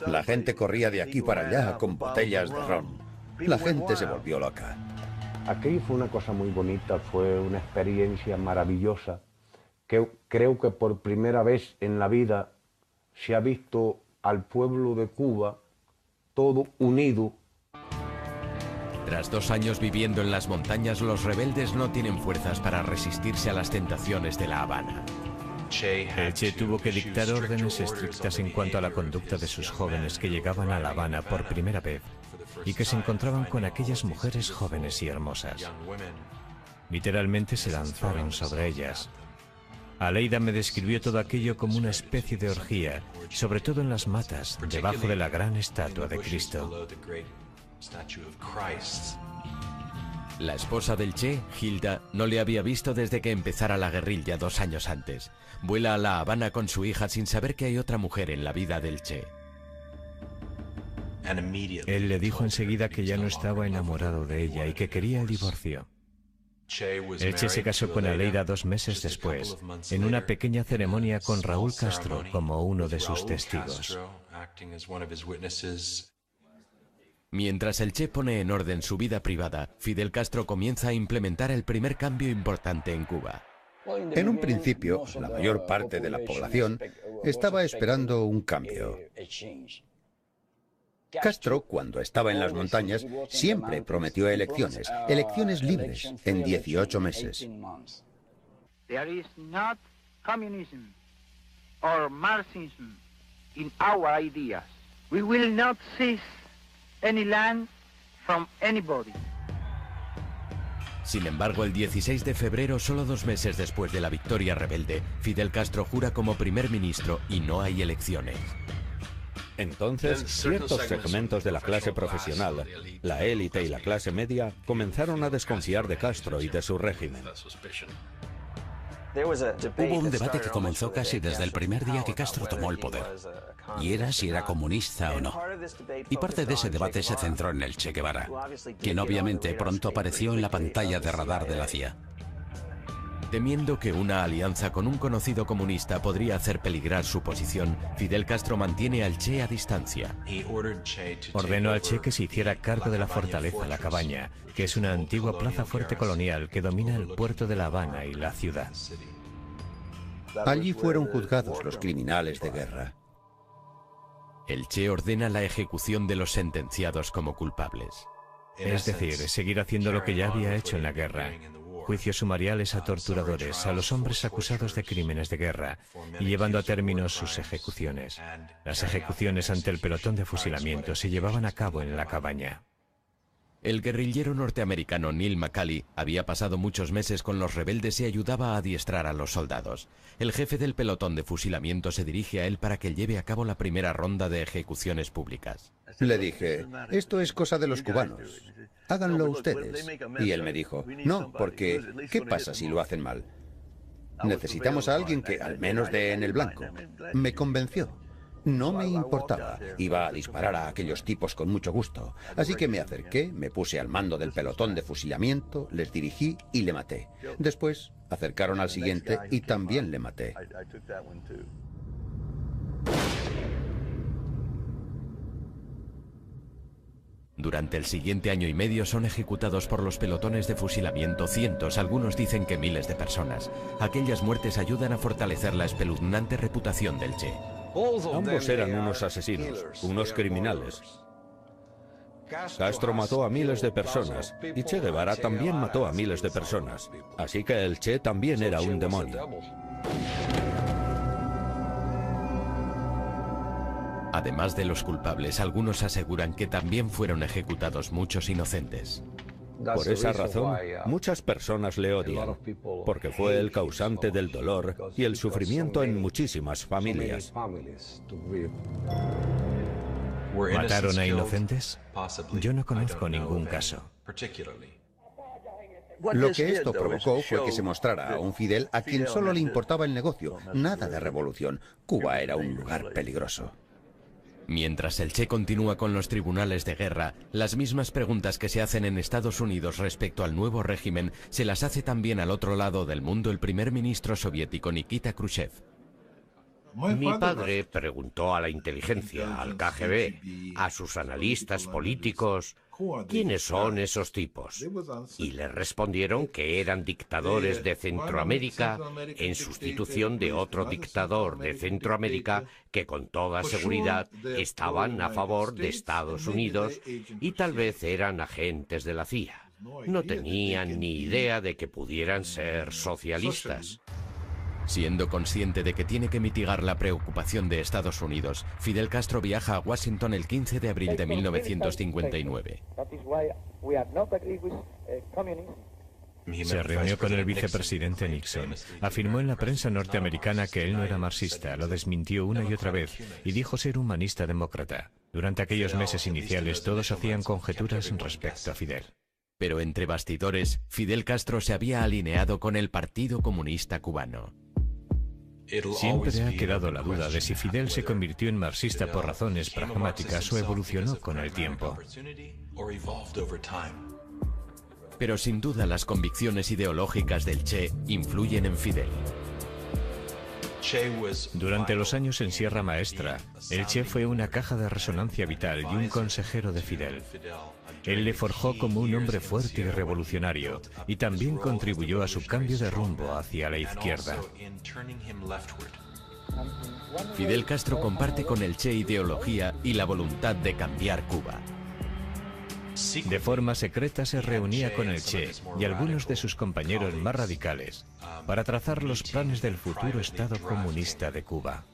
La gente corría de aquí para allá con botellas de ron. La gente se volvió loca. Aquello fue una cosa muy bonita, fue una experiencia maravillosa, que creo que por primera vez en la vida se ha visto al pueblo de Cuba todo unido. Tras 2 años viviendo en las montañas, los rebeldes no tienen fuerzas para resistirse a las tentaciones de La Habana. El Che tuvo que dictar órdenes estrictas en cuanto a la conducta de sus jóvenes que llegaban a La Habana por primera vez y que se encontraban con aquellas mujeres jóvenes y hermosas. Literalmente se lanzaron sobre ellas. Aleida me describió todo aquello como una especie de orgía, sobre todo en las matas, debajo de la gran estatua de Cristo. La esposa del Che, Hilda, no le había visto desde que empezara la guerrilla 2 años antes. Vuela a La Habana con su hija sin saber que hay otra mujer en la vida del Che. Él le dijo enseguida que ya no estaba enamorado de ella y que quería el divorcio. El Che se casó con Aleida 2 meses después, en una pequeña ceremonia con Raúl Castro como uno de sus testigos. Mientras el Che pone en orden su vida privada, Fidel Castro comienza a implementar el primer cambio importante en Cuba. En un principio, la mayor parte de la población estaba esperando un cambio. Castro, cuando estaba en las montañas, siempre prometió elecciones, elecciones libres, en 18 meses. There is not communism or Marxism in our ideas. We will not seize any land from anybody. Sin embargo, el 16 de febrero, solo 2 meses después de la victoria rebelde, Fidel Castro jura como primer ministro y no hay elecciones. Entonces, ciertos segmentos de la clase profesional, la élite y la clase media, comenzaron a desconfiar de Castro y de su régimen. Hubo un debate que comenzó casi desde el primer día que Castro tomó el poder, y era si era comunista o no. Y parte de ese debate se centró en el Che Guevara, quien obviamente pronto apareció en la pantalla de radar de la CIA. Temiendo que una alianza con un conocido comunista podría hacer peligrar su posición, Fidel Castro mantiene al Che a distancia. Ordenó al Che que se hiciera cargo de la fortaleza La Cabaña, que es una antigua plaza fuerte colonial que domina el puerto de La Habana y la ciudad. Allí fueron juzgados los criminales de guerra. El Che ordena la ejecución de los sentenciados como culpables. Es decir, seguir haciendo lo que ya había hecho en la guerra. Juicios sumariales a torturadores, a los hombres acusados de crímenes de guerra y llevando a término sus ejecuciones. Las ejecuciones ante el pelotón de fusilamiento se llevaban a cabo en La Cabaña. El guerrillero norteamericano Neil McCauley había pasado muchos meses con los rebeldes y ayudaba a adiestrar a los soldados. El jefe del pelotón de fusilamiento se dirige a él para que lleve a cabo la primera ronda de ejecuciones públicas. Le dije, esto es cosa de los cubanos, háganlo ustedes. Y él me dijo, no, porque ¿qué pasa si lo hacen mal? Necesitamos a alguien que al menos dé en el blanco. Me convenció. No me importaba. Iba a disparar a aquellos tipos con mucho gusto. Así que me acerqué, me puse al mando del pelotón de fusilamiento, les dirigí y le maté. Después acercaron al siguiente y también le maté. Durante el siguiente año y medio son ejecutados por los pelotones de fusilamiento cientos, algunos dicen que miles de personas. Aquellas muertes ayudan a fortalecer la espeluznante reputación del Che. Ambos eran unos asesinos, unos criminales. Castro mató a miles de personas y Che Guevara también mató a miles de personas. Así que el Che también era un demonio. Además de los culpables, algunos aseguran que también fueron ejecutados muchos inocentes. Por esa razón, muchas personas le odian, porque fue el causante del dolor y el sufrimiento en muchísimas familias. ¿Mataron a inocentes? Yo no conozco ningún caso. Lo que esto provocó fue que se mostrara a un Fidel a quien solo le importaba el negocio, nada de revolución. Cuba era un lugar peligroso. Mientras el Che continúa con los tribunales de guerra, las mismas preguntas que se hacen en Estados Unidos respecto al nuevo régimen se las hace también al otro lado del mundo el primer ministro soviético Nikita Khrushchev. Mi padre preguntó a la inteligencia, al KGB, a sus analistas políticos, ¿quiénes son esos tipos? Y le respondieron que eran dictadores de Centroamérica en sustitución de otro dictador de Centroamérica que con toda seguridad estaban a favor de Estados Unidos y tal vez eran agentes de la CIA. No tenían ni idea de que pudieran ser socialistas. Siendo consciente de que tiene que mitigar la preocupación de Estados Unidos, Fidel Castro viaja a Washington el 15 de abril de 1959. Se reunió con el vicepresidente Nixon. Afirmó en la prensa norteamericana que él no era marxista, lo desmintió una y otra vez y dijo ser humanista demócrata. Durante aquellos meses iniciales todos hacían conjeturas respecto a Fidel. Pero entre bastidores, Fidel Castro se había alineado con el Partido Comunista Cubano. Siempre ha quedado la duda de si Fidel se convirtió en marxista por razones pragmáticas o evolucionó con el tiempo. Pero sin duda las convicciones ideológicas del Che influyen en Fidel. Durante los años en Sierra Maestra, el Che fue una caja de resonancia vital y un consejero de Fidel. Él le forjó como un hombre fuerte y revolucionario, y también contribuyó a su cambio de rumbo hacia la izquierda. Fidel Castro comparte con el Che ideología y la voluntad de cambiar Cuba. De forma secreta se reunía con el Che y algunos de sus compañeros más radicales para trazar los planes del futuro Estado comunista de Cuba.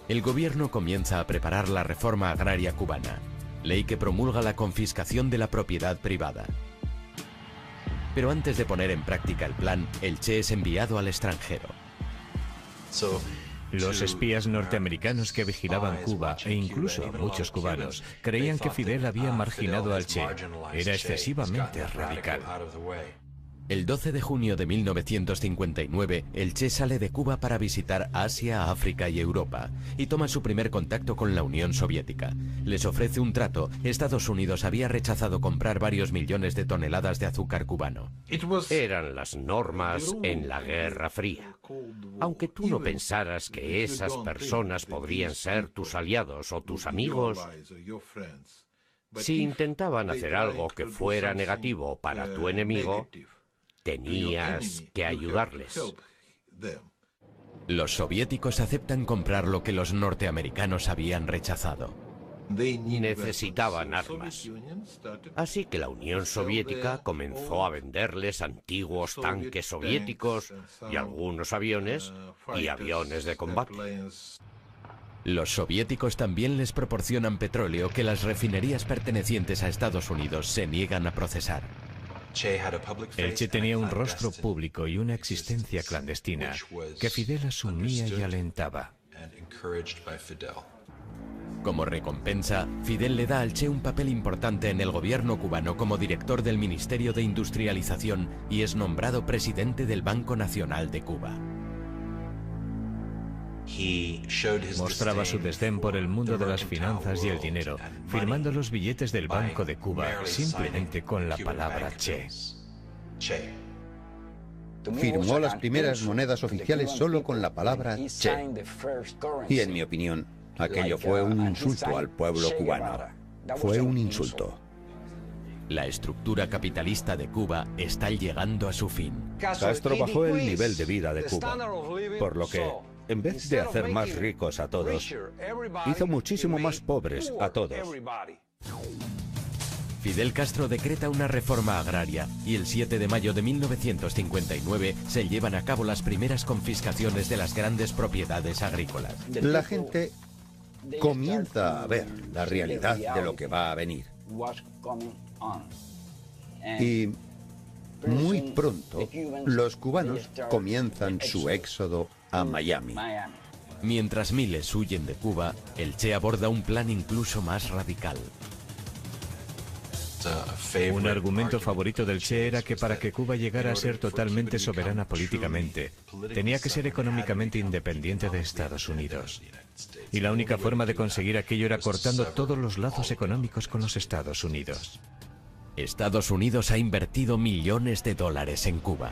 El gobierno comienza a preparar la reforma agraria cubana, ley que promulga la confiscación de la propiedad privada. Pero antes de poner en práctica el plan, el Che es enviado al extranjero. Los espías norteamericanos que vigilaban Cuba, e incluso muchos cubanos, creían que Fidel había marginado al Che. Era excesivamente radical. El 12 de junio de 1959, el Che sale de Cuba para visitar Asia, África y Europa, y toma su primer contacto con la Unión Soviética. Les ofrece un trato. Estados Unidos había rechazado comprar varios millones de toneladas de azúcar cubano. Eran las normas en la Guerra Fría. Aunque tú no pensaras que esas personas podrían ser tus aliados o tus amigos, si intentaban hacer algo que fuera negativo para tu enemigo, tenías que ayudarles. Los soviéticos aceptan comprar lo que los norteamericanos habían rechazado. Necesitaban armas. Así que la Unión Soviética comenzó a venderles antiguos tanques soviéticos y algunos aviones y aviones de combate. Los soviéticos también les proporcionan petróleo que las refinerías pertenecientes a Estados Unidos se niegan a procesar. El Che tenía un rostro público y una existencia clandestina que Fidel asumía y alentaba. Como recompensa, Fidel le da al Che un papel importante en el gobierno cubano como director del Ministerio de Industrialización y es nombrado presidente del Banco Nacional de Cuba. Mostraba su desdén por el mundo de las finanzas y el dinero, firmando los billetes del Banco de Cuba simplemente con la palabra Che. Firmó las primeras monedas oficiales solo con la palabra Che. Y en mi opinión, aquello fue un insulto al pueblo cubano. Fue un insulto. La estructura capitalista de Cuba está llegando a su fin. Castro bajó el nivel de vida de Cuba, por lo que, en vez de hacer más ricos a todos, hizo muchísimo más pobres a todos. Fidel Castro decreta una reforma agraria y el 7 de mayo de 1959 se llevan a cabo las primeras confiscaciones de las grandes propiedades agrícolas. La gente comienza a ver la realidad de lo que va a venir. Y muy pronto los cubanos comienzan su éxodo a Miami. Mientras miles huyen de Cuba, el Che aborda un plan incluso más radical. Un argumento favorito del Che era que para que Cuba llegara a ser totalmente soberana políticamente, tenía que ser económicamente independiente de Estados Unidos. Y la única forma de conseguir aquello era cortando todos los lazos económicos con los Estados Unidos. Estados Unidos ha invertido millones de dólares en Cuba.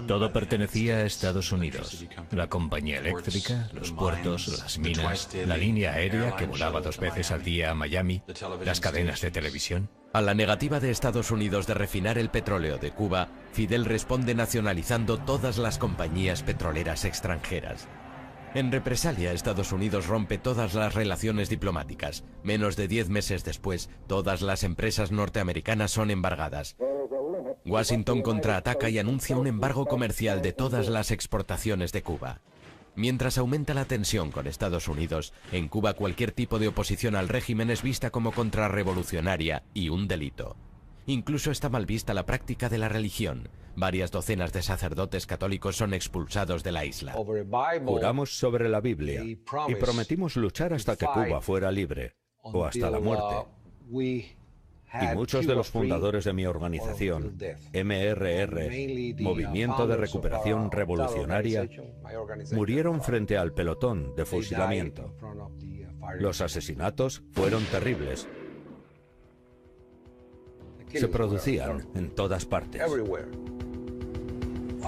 Todo pertenecía a Estados Unidos. La compañía eléctrica, los puertos, las minas, la línea aérea que volaba 2 veces al día a Miami, las cadenas de televisión. A la negativa de Estados Unidos de refinar el petróleo de Cuba, Fidel responde nacionalizando todas las compañías petroleras extranjeras. En represalia, Estados Unidos rompe todas las relaciones diplomáticas. Menos de 10 meses después, todas las empresas norteamericanas son embargadas. Washington contraataca y anuncia un embargo comercial de todas las exportaciones de Cuba. Mientras aumenta la tensión con Estados Unidos, en Cuba cualquier tipo de oposición al régimen es vista como contrarrevolucionaria y un delito. Incluso está mal vista la práctica de la religión. Varias docenas de sacerdotes católicos son expulsados de la isla. Juramos sobre la Biblia y prometimos luchar hasta que Cuba fuera libre, o hasta la muerte. Y muchos de los fundadores de mi organización, MRR, Movimiento de Recuperación Revolucionaria, murieron frente al pelotón de fusilamiento. Los asesinatos fueron terribles. Se producían en todas partes.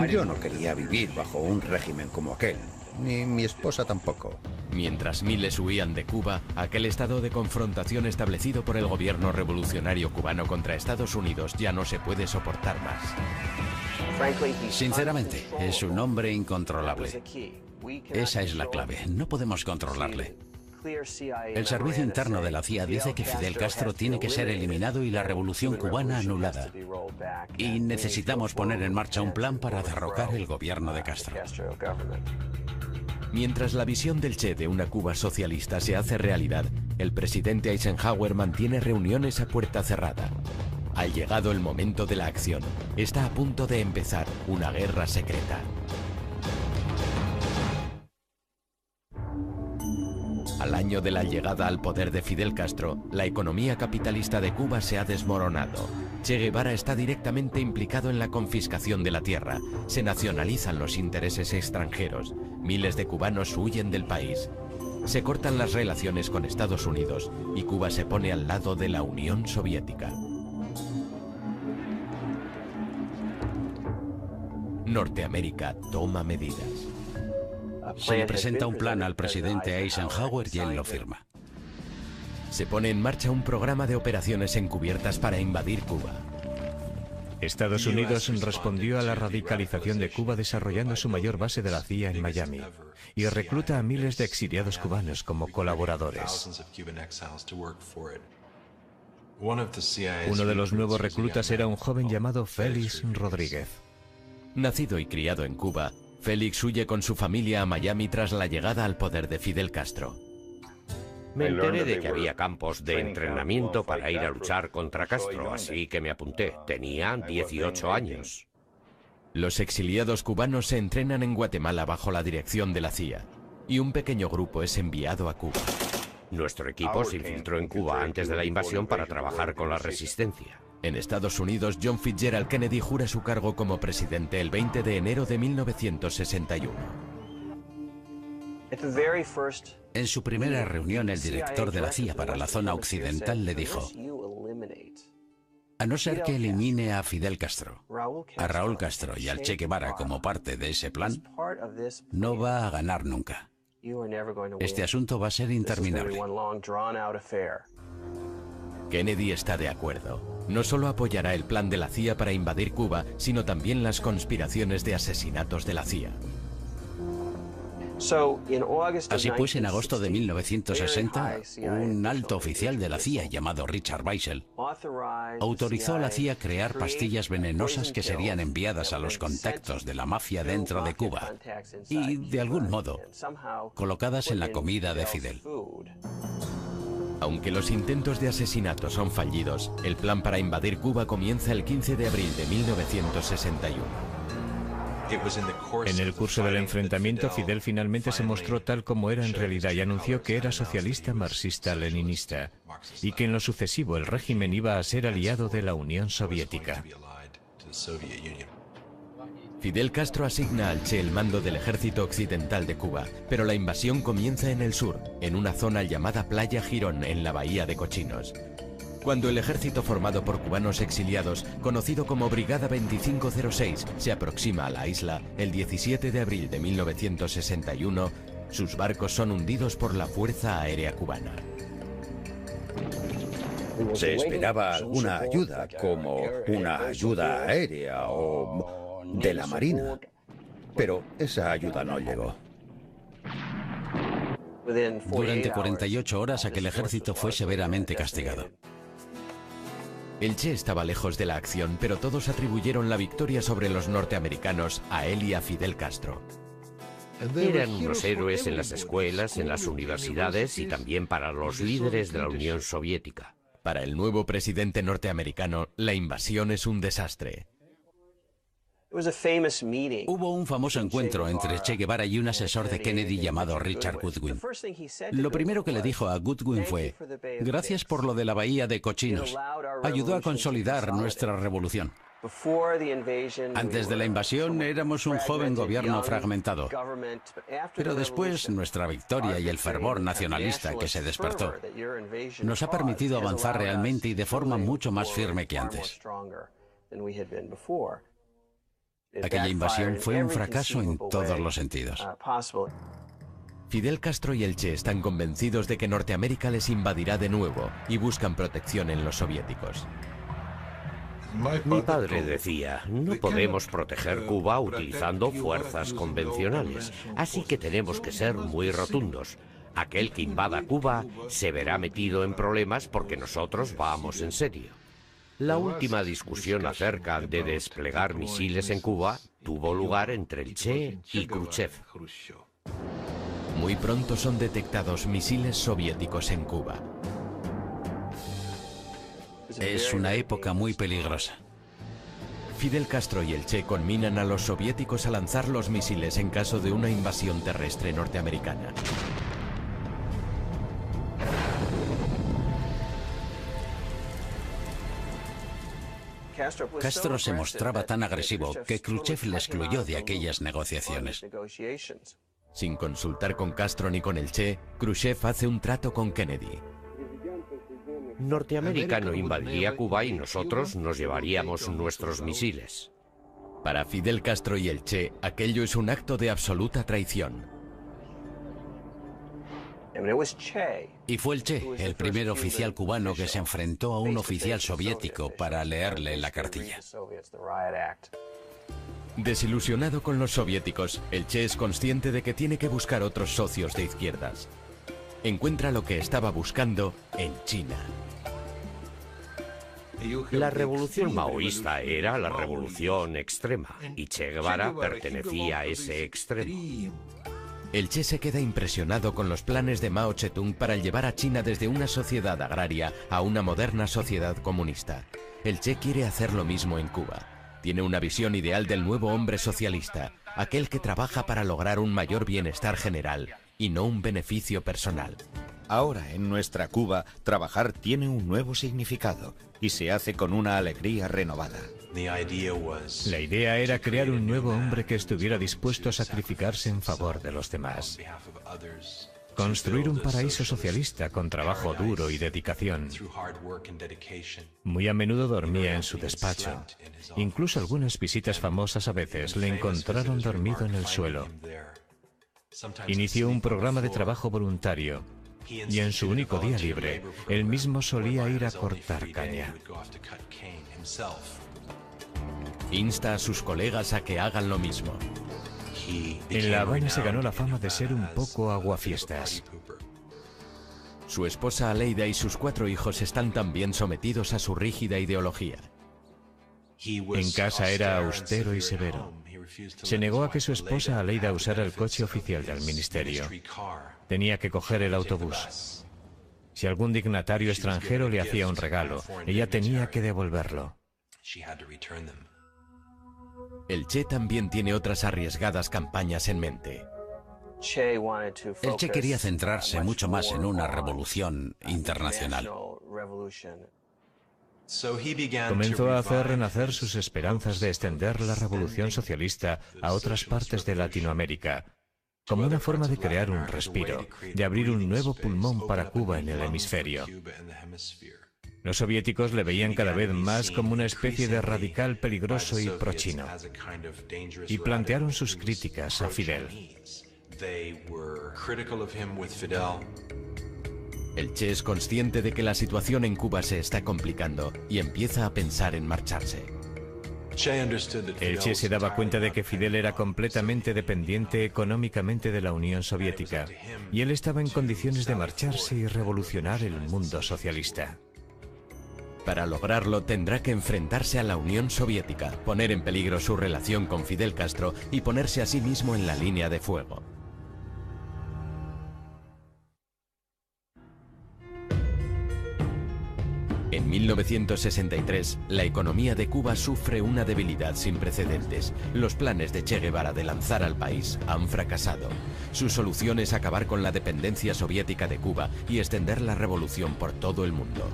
Yo no quería vivir bajo un régimen como aquel, ni mi esposa tampoco. Mientras miles huían de Cuba, aquel estado de confrontación establecido por el gobierno revolucionario cubano contra Estados Unidos ya no se puede soportar más. Sinceramente, es un hombre incontrolable. Esa es la clave, no podemos controlarle. El servicio interno de la CIA dice que Fidel Castro tiene que ser eliminado y la revolución cubana anulada. Y necesitamos poner en marcha un plan para derrocar el gobierno de Castro. Mientras la visión del Che de una Cuba socialista se hace realidad, el presidente Eisenhower mantiene reuniones a puerta cerrada. Ha llegado el momento de la acción. Está a punto de empezar una guerra secreta. Al año de la llegada al poder de Fidel Castro, la economía capitalista de Cuba se ha desmoronado. Che Guevara está directamente implicado en la confiscación de la tierra. Se nacionalizan los intereses extranjeros. Miles de cubanos huyen del país. Se cortan las relaciones con Estados Unidos y Cuba se pone al lado de la Unión Soviética. Norteamérica toma medidas. Se le presenta un plan al presidente Eisenhower y él lo firma. Se pone en marcha un programa de operaciones encubiertas para invadir Cuba. Estados Unidos respondió a la radicalización de Cuba desarrollando su mayor base de la CIA en Miami y recluta a miles de exiliados cubanos como colaboradores. Uno de los nuevos reclutas era un joven llamado Félix Rodríguez. Nacido y criado en Cuba, Félix huye con su familia a Miami tras la llegada al poder de Fidel Castro. Me enteré de que había campos de entrenamiento para ir a luchar contra Castro, así que me apunté. Tenía 18 años. Los exiliados cubanos se entrenan en Guatemala bajo la dirección de la CIA, y un pequeño grupo es enviado a Cuba. Nuestro equipo se infiltró en Cuba antes de la invasión para trabajar con la resistencia. En Estados Unidos, John Fitzgerald Kennedy jura su cargo como presidente el 20 de enero de 1961. En su primera reunión, el director de la CIA para la zona occidental le dijo: a no ser que elimine a Fidel Castro, a Raúl Castro y al Che Guevara como parte de ese plan, no va a ganar nunca. Este asunto va a ser interminable. Kennedy está de acuerdo. No solo apoyará el plan de la CIA para invadir Cuba, sino también las conspiraciones de asesinatos de la CIA. Así pues, en agosto de 1960, un alto oficial de la CIA llamado Richard Weissel autorizó a la CIA crear pastillas venenosas que serían enviadas a los contactos de la mafia dentro de Cuba y, de algún modo, colocadas en la comida de Fidel. Aunque los intentos de asesinato son fallidos, el plan para invadir Cuba comienza el 15 de abril de 1961. En el curso del enfrentamiento, Fidel finalmente se mostró tal como era en realidad y anunció que era socialista marxista-leninista y que en lo sucesivo el régimen iba a ser aliado de la Unión Soviética. Fidel Castro asigna al Che el mando del ejército occidental de Cuba, pero la invasión comienza en el sur, en una zona llamada Playa Girón, en la bahía de Cochinos. Cuando el ejército formado por cubanos exiliados, conocido como Brigada 2506, se aproxima a la isla el 17 de abril de 1961, sus barcos son hundidos por la Fuerza Aérea Cubana. Se esperaba alguna ayuda, como una ayuda aérea o de la Marina, pero esa ayuda no llegó. Durante 48 horas aquel ejército fue severamente castigado. El Che estaba lejos de la acción, pero todos atribuyeron la victoria sobre los norteamericanos a él y a Fidel Castro. Eran unos héroes en las escuelas, en las universidades y también para los líderes de la Unión Soviética. Para el nuevo presidente norteamericano, la invasión es un desastre. Hubo un famoso encuentro entre Che Guevara y un asesor de Kennedy llamado Richard Goodwin. Lo primero que le dijo a Goodwin fue: gracias por lo de la bahía de Cochinos. Ayudó a consolidar nuestra revolución. Antes de la invasión éramos un joven gobierno fragmentado, pero después nuestra victoria y el fervor nacionalista que se despertó nos ha permitido avanzar realmente y de forma mucho más firme que antes. Aquella invasión fue un fracaso en todos los sentidos. Fidel Castro y el Che están convencidos de que Norteamérica les invadirá de nuevo y buscan protección en los soviéticos. Mi padre decía, no podemos proteger Cuba utilizando fuerzas convencionales, así que tenemos que ser muy rotundos. Aquel que invada Cuba se verá metido en problemas porque nosotros vamos en serio. La última discusión acerca de desplegar misiles en Cuba tuvo lugar entre el Che y Khrushchev. Muy pronto son detectados misiles soviéticos en Cuba. Es una época muy peligrosa. Fidel Castro y el Che conminan a los soviéticos a lanzar los misiles en caso de una invasión terrestre norteamericana. Castro se mostraba tan agresivo que Khrushchev le excluyó de aquellas negociaciones. Sin consultar con Castro ni con el Che, Khrushchev hace un trato con Kennedy. Norteamérica no invadiría Cuba y nosotros nos llevaríamos nuestros misiles. Para Fidel Castro y el Che, aquello es un acto de absoluta traición. Y fue el Che, el primer oficial cubano que se enfrentó a un oficial soviético para leerle la cartilla. Desilusionado con los soviéticos, el Che es consciente de que tiene que buscar otros socios de izquierdas. Encuentra lo que estaba buscando en China. La revolución maoísta era la revolución extrema y Che Guevara pertenecía a ese extremo. El Che se queda impresionado con los planes de Mao Zedong para llevar a China desde una sociedad agraria a una moderna sociedad comunista. El Che quiere hacer lo mismo en Cuba. Tiene una visión ideal del nuevo hombre socialista, aquel que trabaja para lograr un mayor bienestar general y no un beneficio personal. Ahora, en nuestra Cuba, trabajar tiene un nuevo significado y se hace con una alegría renovada. La idea era crear un nuevo hombre que estuviera dispuesto a sacrificarse en favor de los demás. Construir un paraíso socialista con trabajo duro y dedicación. Muy a menudo dormía en su despacho. Incluso algunas visitas famosas a veces le encontraron dormido en el suelo. Inició un programa de trabajo voluntario y en su único día libre, él mismo solía ir a cortar caña. Insta a sus colegas a que hagan lo mismo. En La Habana se ganó la fama de ser un poco aguafiestas. Su esposa Aleida y sus 4 hijos están también sometidos a su rígida ideología. En casa era austero y severo. Se negó a que su esposa Aleida usara el coche oficial del ministerio. Tenía que coger el autobús. Si algún dignatario extranjero le hacía un regalo, ella tenía que devolverlo. El Che también tiene otras arriesgadas campañas en mente. El Che quería centrarse mucho más en una revolución internacional. Comenzó a hacer renacer sus esperanzas de extender la revolución socialista a otras partes de Latinoamérica, como una forma de crear un respiro, de abrir un nuevo pulmón para Cuba en el hemisferio. Los soviéticos le veían cada vez más como una especie de radical peligroso y pro-chino, y plantearon sus críticas a Fidel. El Che es consciente de que la situación en Cuba se está complicando y empieza a pensar en marcharse. El Che se daba cuenta de que Fidel era completamente dependiente económicamente de la Unión Soviética, y él estaba en condiciones de marcharse y revolucionar el mundo socialista. Para lograrlo tendrá que enfrentarse a la Unión Soviética, poner en peligro su relación con Fidel Castro y ponerse a sí mismo en la línea de fuego. En 1963, la economía de Cuba sufre una debilidad sin precedentes. Los planes de Che Guevara de lanzar al país han fracasado. Su solución es acabar con la dependencia soviética de Cuba y extender la revolución por todo el mundo.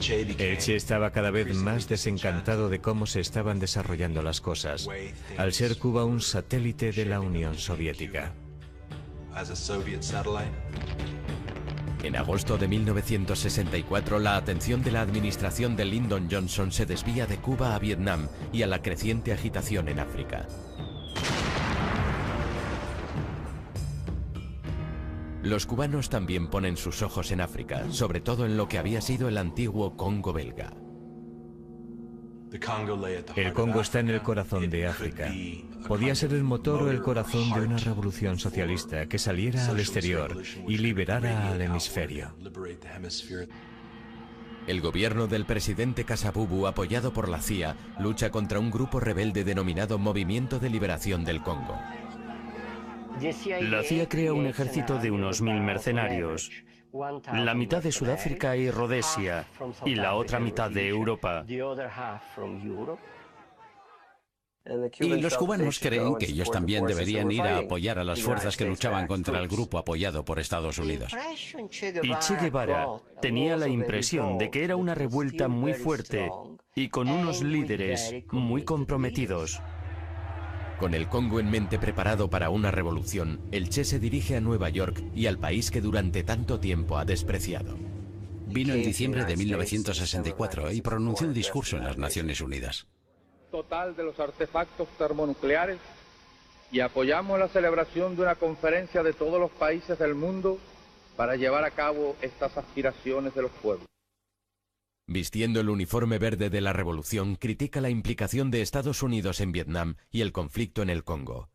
El Che estaba cada vez más desencantado de cómo se estaban desarrollando las cosas, al ser Cuba un satélite de la Unión Soviética. En agosto de 1964, la atención de la administración de Lyndon Johnson se desvía de Cuba a Vietnam y a la creciente agitación en África. Los cubanos también ponen sus ojos en África, sobre todo en lo que había sido el antiguo Congo belga. El Congo está en el corazón de África. Podía ser el motor o el corazón de una revolución socialista que saliera al exterior y liberara al hemisferio. El gobierno del presidente Kasavubu, apoyado por la CIA, lucha contra un grupo rebelde denominado Movimiento de Liberación del Congo. La CIA crea un ejército de unos 1000 mercenarios, la mitad de Sudáfrica y Rodesia, y la otra mitad de Europa. Y los cubanos creen que ellos también deberían ir a apoyar a las fuerzas que luchaban contra el grupo apoyado por Estados Unidos. Y Che Guevara tenía la impresión de que era una revuelta muy fuerte y con unos líderes muy comprometidos. Con el Congo en mente preparado para una revolución, el Che se dirige a Nueva York y al país que durante tanto tiempo ha despreciado. Vino en diciembre de 1964 y pronunció un discurso en las Naciones Unidas. Total de los artefactos termonucleares y apoyamos la celebración de una conferencia de todos los países del mundo para llevar a cabo estas aspiraciones de los pueblos. Vistiendo el uniforme verde de la revolución, critica la implicación de Estados Unidos en Vietnam y el conflicto en el Congo.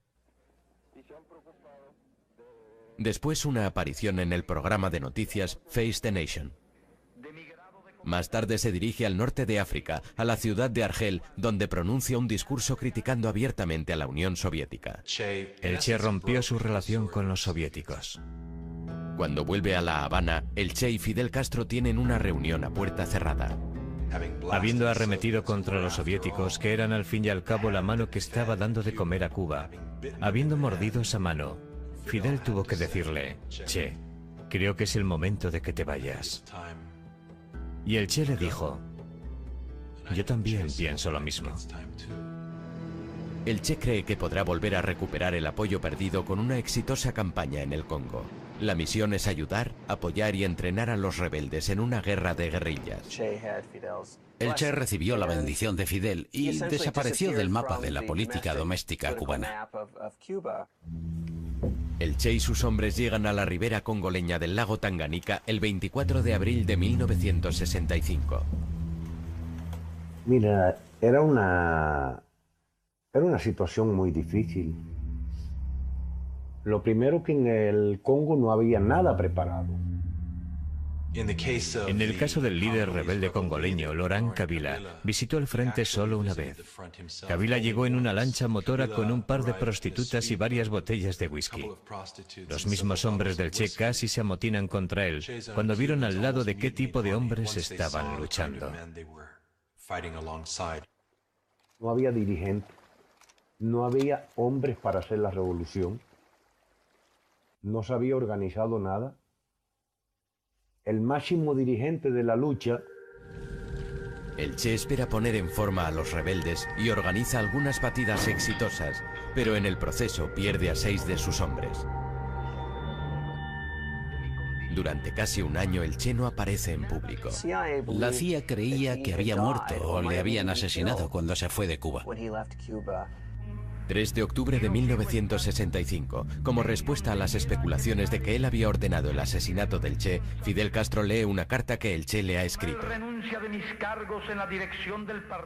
Después una aparición en el programa de noticias Face the Nation. Más tarde se dirige al norte de África, a la ciudad de Argel, donde pronuncia un discurso criticando abiertamente a la Unión Soviética. El Che rompió su relación con los soviéticos. Cuando vuelve a La Habana, el Che y Fidel Castro tienen una reunión a puerta cerrada. Habiendo arremetido contra los soviéticos, que eran al fin y al cabo la mano que estaba dando de comer a Cuba, habiendo mordido esa mano, Fidel tuvo que decirle: Che, creo que es el momento de que te vayas. Y el Che le dijo: yo también pienso lo mismo. El Che cree que podrá volver a recuperar el apoyo perdido con una exitosa campaña en el Congo. La misión es ayudar, apoyar y entrenar a los rebeldes en una guerra de guerrillas. El Che recibió la bendición de Fidel y desapareció del mapa de la política doméstica cubana. El Che y sus hombres llegan a la ribera congoleña del lago Tanganica el 24 de abril de 1965. Mira, era una situación muy difícil. Lo primero que en el Congo no había nada preparado. En el caso del líder rebelde congoleño, Laurent Kabila, visitó el frente solo una vez. Kabila llegó en una lancha motora con un par de prostitutas y varias botellas de whisky. Los mismos hombres del Che casi se amotinan contra él cuando vieron al lado de qué tipo de hombres estaban luchando. No había dirigentes, no había hombres para hacer la revolución, no se había organizado nada. El máximo dirigente de la lucha. El Che espera poner en forma a los rebeldes y organiza algunas batidas exitosas, pero en el proceso pierde a 6 de sus hombres. Durante casi un año el Che no aparece en público. La CIA creía que había muerto o le habían asesinado cuando se fue de Cuba. 3 de octubre de 1965. Como respuesta a las especulaciones de que él había ordenado el asesinato del Che, Fidel Castro lee una carta que el Che le ha escrito.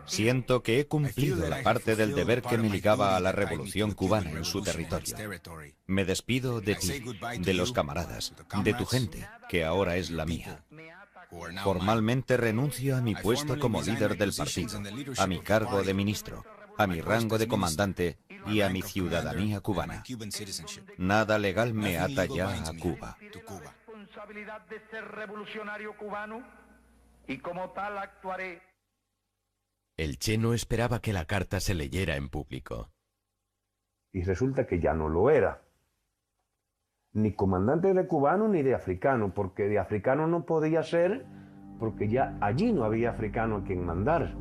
Siento que he cumplido la parte del deber que me ligaba a la revolución cubana en su territorio. Me despido de ti, de los camaradas, de tu gente, que ahora es la mía. Formalmente renuncio a mi puesto como líder del partido, a mi cargo de ministro, a mi rango de comandante y a mi ciudadanía cubana. Nada legal me ata ya a Cuba. El Che no esperaba que la carta se leyera en público. Y resulta que ya no lo era. Ni comandante de cubano ni de africano, porque de africano no podía ser, porque ya allí no había africano a quien mandar.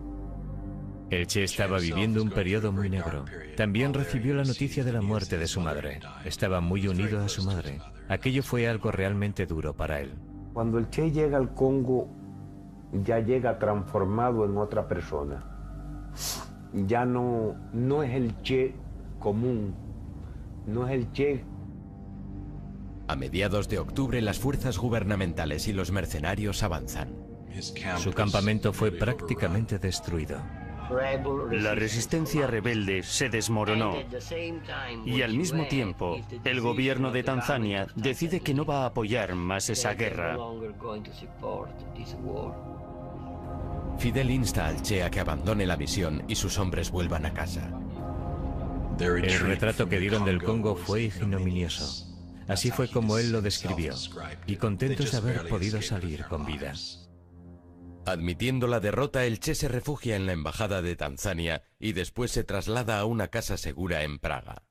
El Che estaba viviendo un periodo muy negro. También recibió la noticia de la muerte de su madre. Estaba muy unido a su madre. Aquello fue algo realmente duro para él. Cuando el Che llega al Congo, ya llega transformado en otra persona. Ya no es el Che común, no es el Che. A mediados de octubre las fuerzas gubernamentales y los mercenarios avanzan. Su campamento fue prácticamente destruido. La resistencia rebelde se desmoronó y al mismo tiempo el gobierno de Tanzania decide que no va a apoyar más esa guerra. Fidel insta al Che a que abandone la misión y sus hombres vuelvan a casa. El retrato que dieron del Congo fue ignominioso. Así fue como él lo describió, y contentos de haber podido salir con vida. Admitiendo la derrota, el Che se refugia en la embajada de Tanzania y después se traslada a una casa segura en Praga.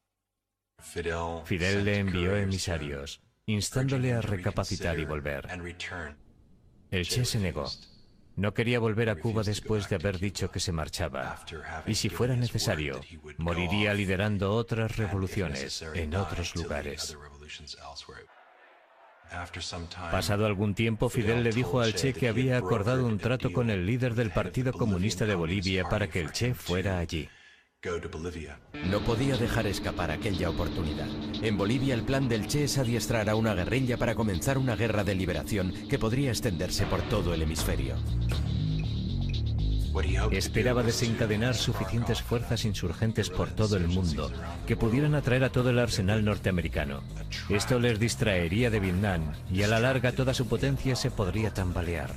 Fidel le envió emisarios, instándole a recapacitar y volver. El Che se negó. No quería volver a Cuba después de haber dicho que se marchaba. Y si fuera necesario, moriría liderando otras revoluciones en otros lugares. Pasado algún tiempo, Fidel le dijo al Che que había acordado un trato con el líder del Partido Comunista de Bolivia para que el Che fuera allí. No podía dejar escapar aquella oportunidad. En Bolivia el plan del Che es adiestrar a una guerrilla para comenzar una guerra de liberación que podría extenderse por todo el hemisferio. Esperaba desencadenar suficientes fuerzas insurgentes por todo el mundo que pudieran atraer a todo el arsenal norteamericano. Esto les distraería de Vietnam y a la larga toda su potencia se podría tambalear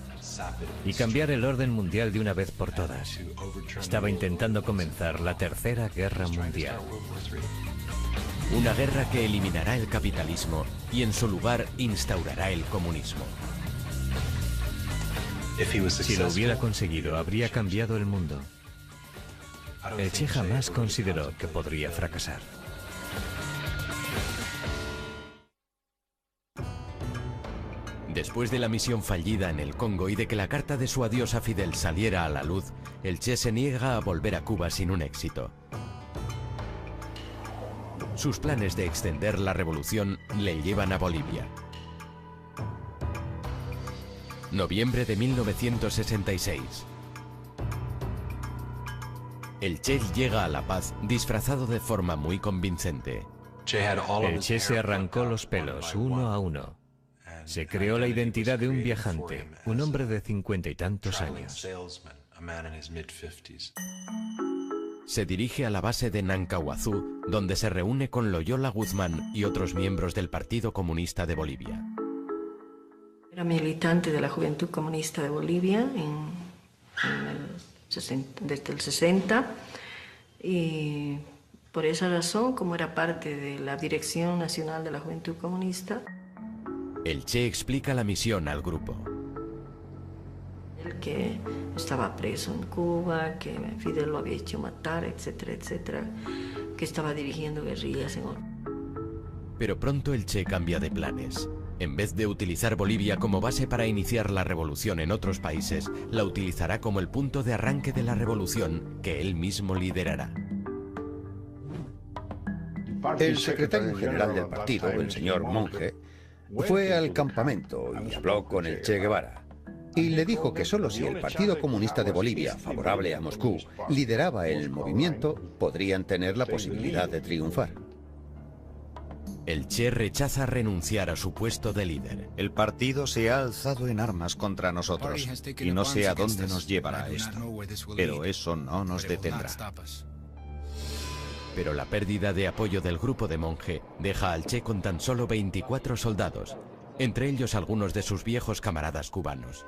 y cambiar el orden mundial de una vez por todas. Estaba intentando comenzar la Tercera Guerra Mundial. Una guerra que eliminará el capitalismo y en su lugar instaurará el comunismo. Si lo hubiera conseguido, habría cambiado el mundo. El Che jamás consideró que podría fracasar. Después de la misión fallida en el Congo y de que la carta de su adiós a Fidel saliera a la luz, el Che se niega a volver a Cuba sin un éxito. Sus planes de extender la revolución le llevan a Bolivia. Noviembre de 1966. El Che llega a La Paz disfrazado de forma muy convincente. El Che se arrancó los pelos uno a uno. Se creó la identidad de un viajante, un hombre de 50 y tantos años. Se dirige a la base de Nancahuazú, donde se reúne con Loyola Guzmán y otros miembros del Partido Comunista de Bolivia. Era militante de la Juventud Comunista de Bolivia desde el 60 y por esa razón, como era parte de la Dirección Nacional de la Juventud Comunista, el Che explica la misión al grupo. Fidel que estaba preso en Cuba, que Fidel lo había hecho matar, etcétera, etcétera, que estaba dirigiendo guerrillas Pero pronto el Che cambia de planes. En vez de utilizar Bolivia como base para iniciar la revolución en otros países, la utilizará como el punto de arranque de la revolución que él mismo liderará. El secretario general del partido, el señor Monge, fue al campamento y habló con el Che Guevara. Y le dijo que solo si el Partido Comunista de Bolivia, favorable a Moscú, lideraba el movimiento, podrían tener la posibilidad de triunfar. El Che rechaza renunciar a su puesto de líder. El partido se ha alzado en armas contra nosotros y no sé a dónde nos llevará esto, pero eso no nos detendrá. Pero la pérdida de apoyo del grupo de Monge deja al Che con tan solo 24 soldados, entre ellos algunos de sus viejos camaradas cubanos.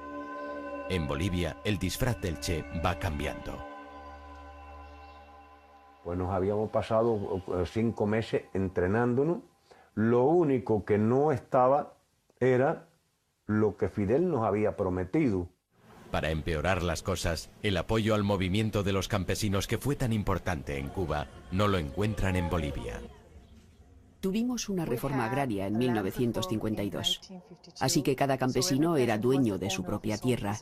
En Bolivia, el disfraz del Che va cambiando. Pues nos habíamos pasado 5 meses entrenándonos. Lo único que no estaba era lo que Fidel nos había prometido. Para empeorar las cosas, el apoyo al movimiento de los campesinos que fue tan importante en Cuba no lo encuentran en Bolivia. Tuvimos una reforma agraria en 1952, así que cada campesino era dueño de su propia tierra.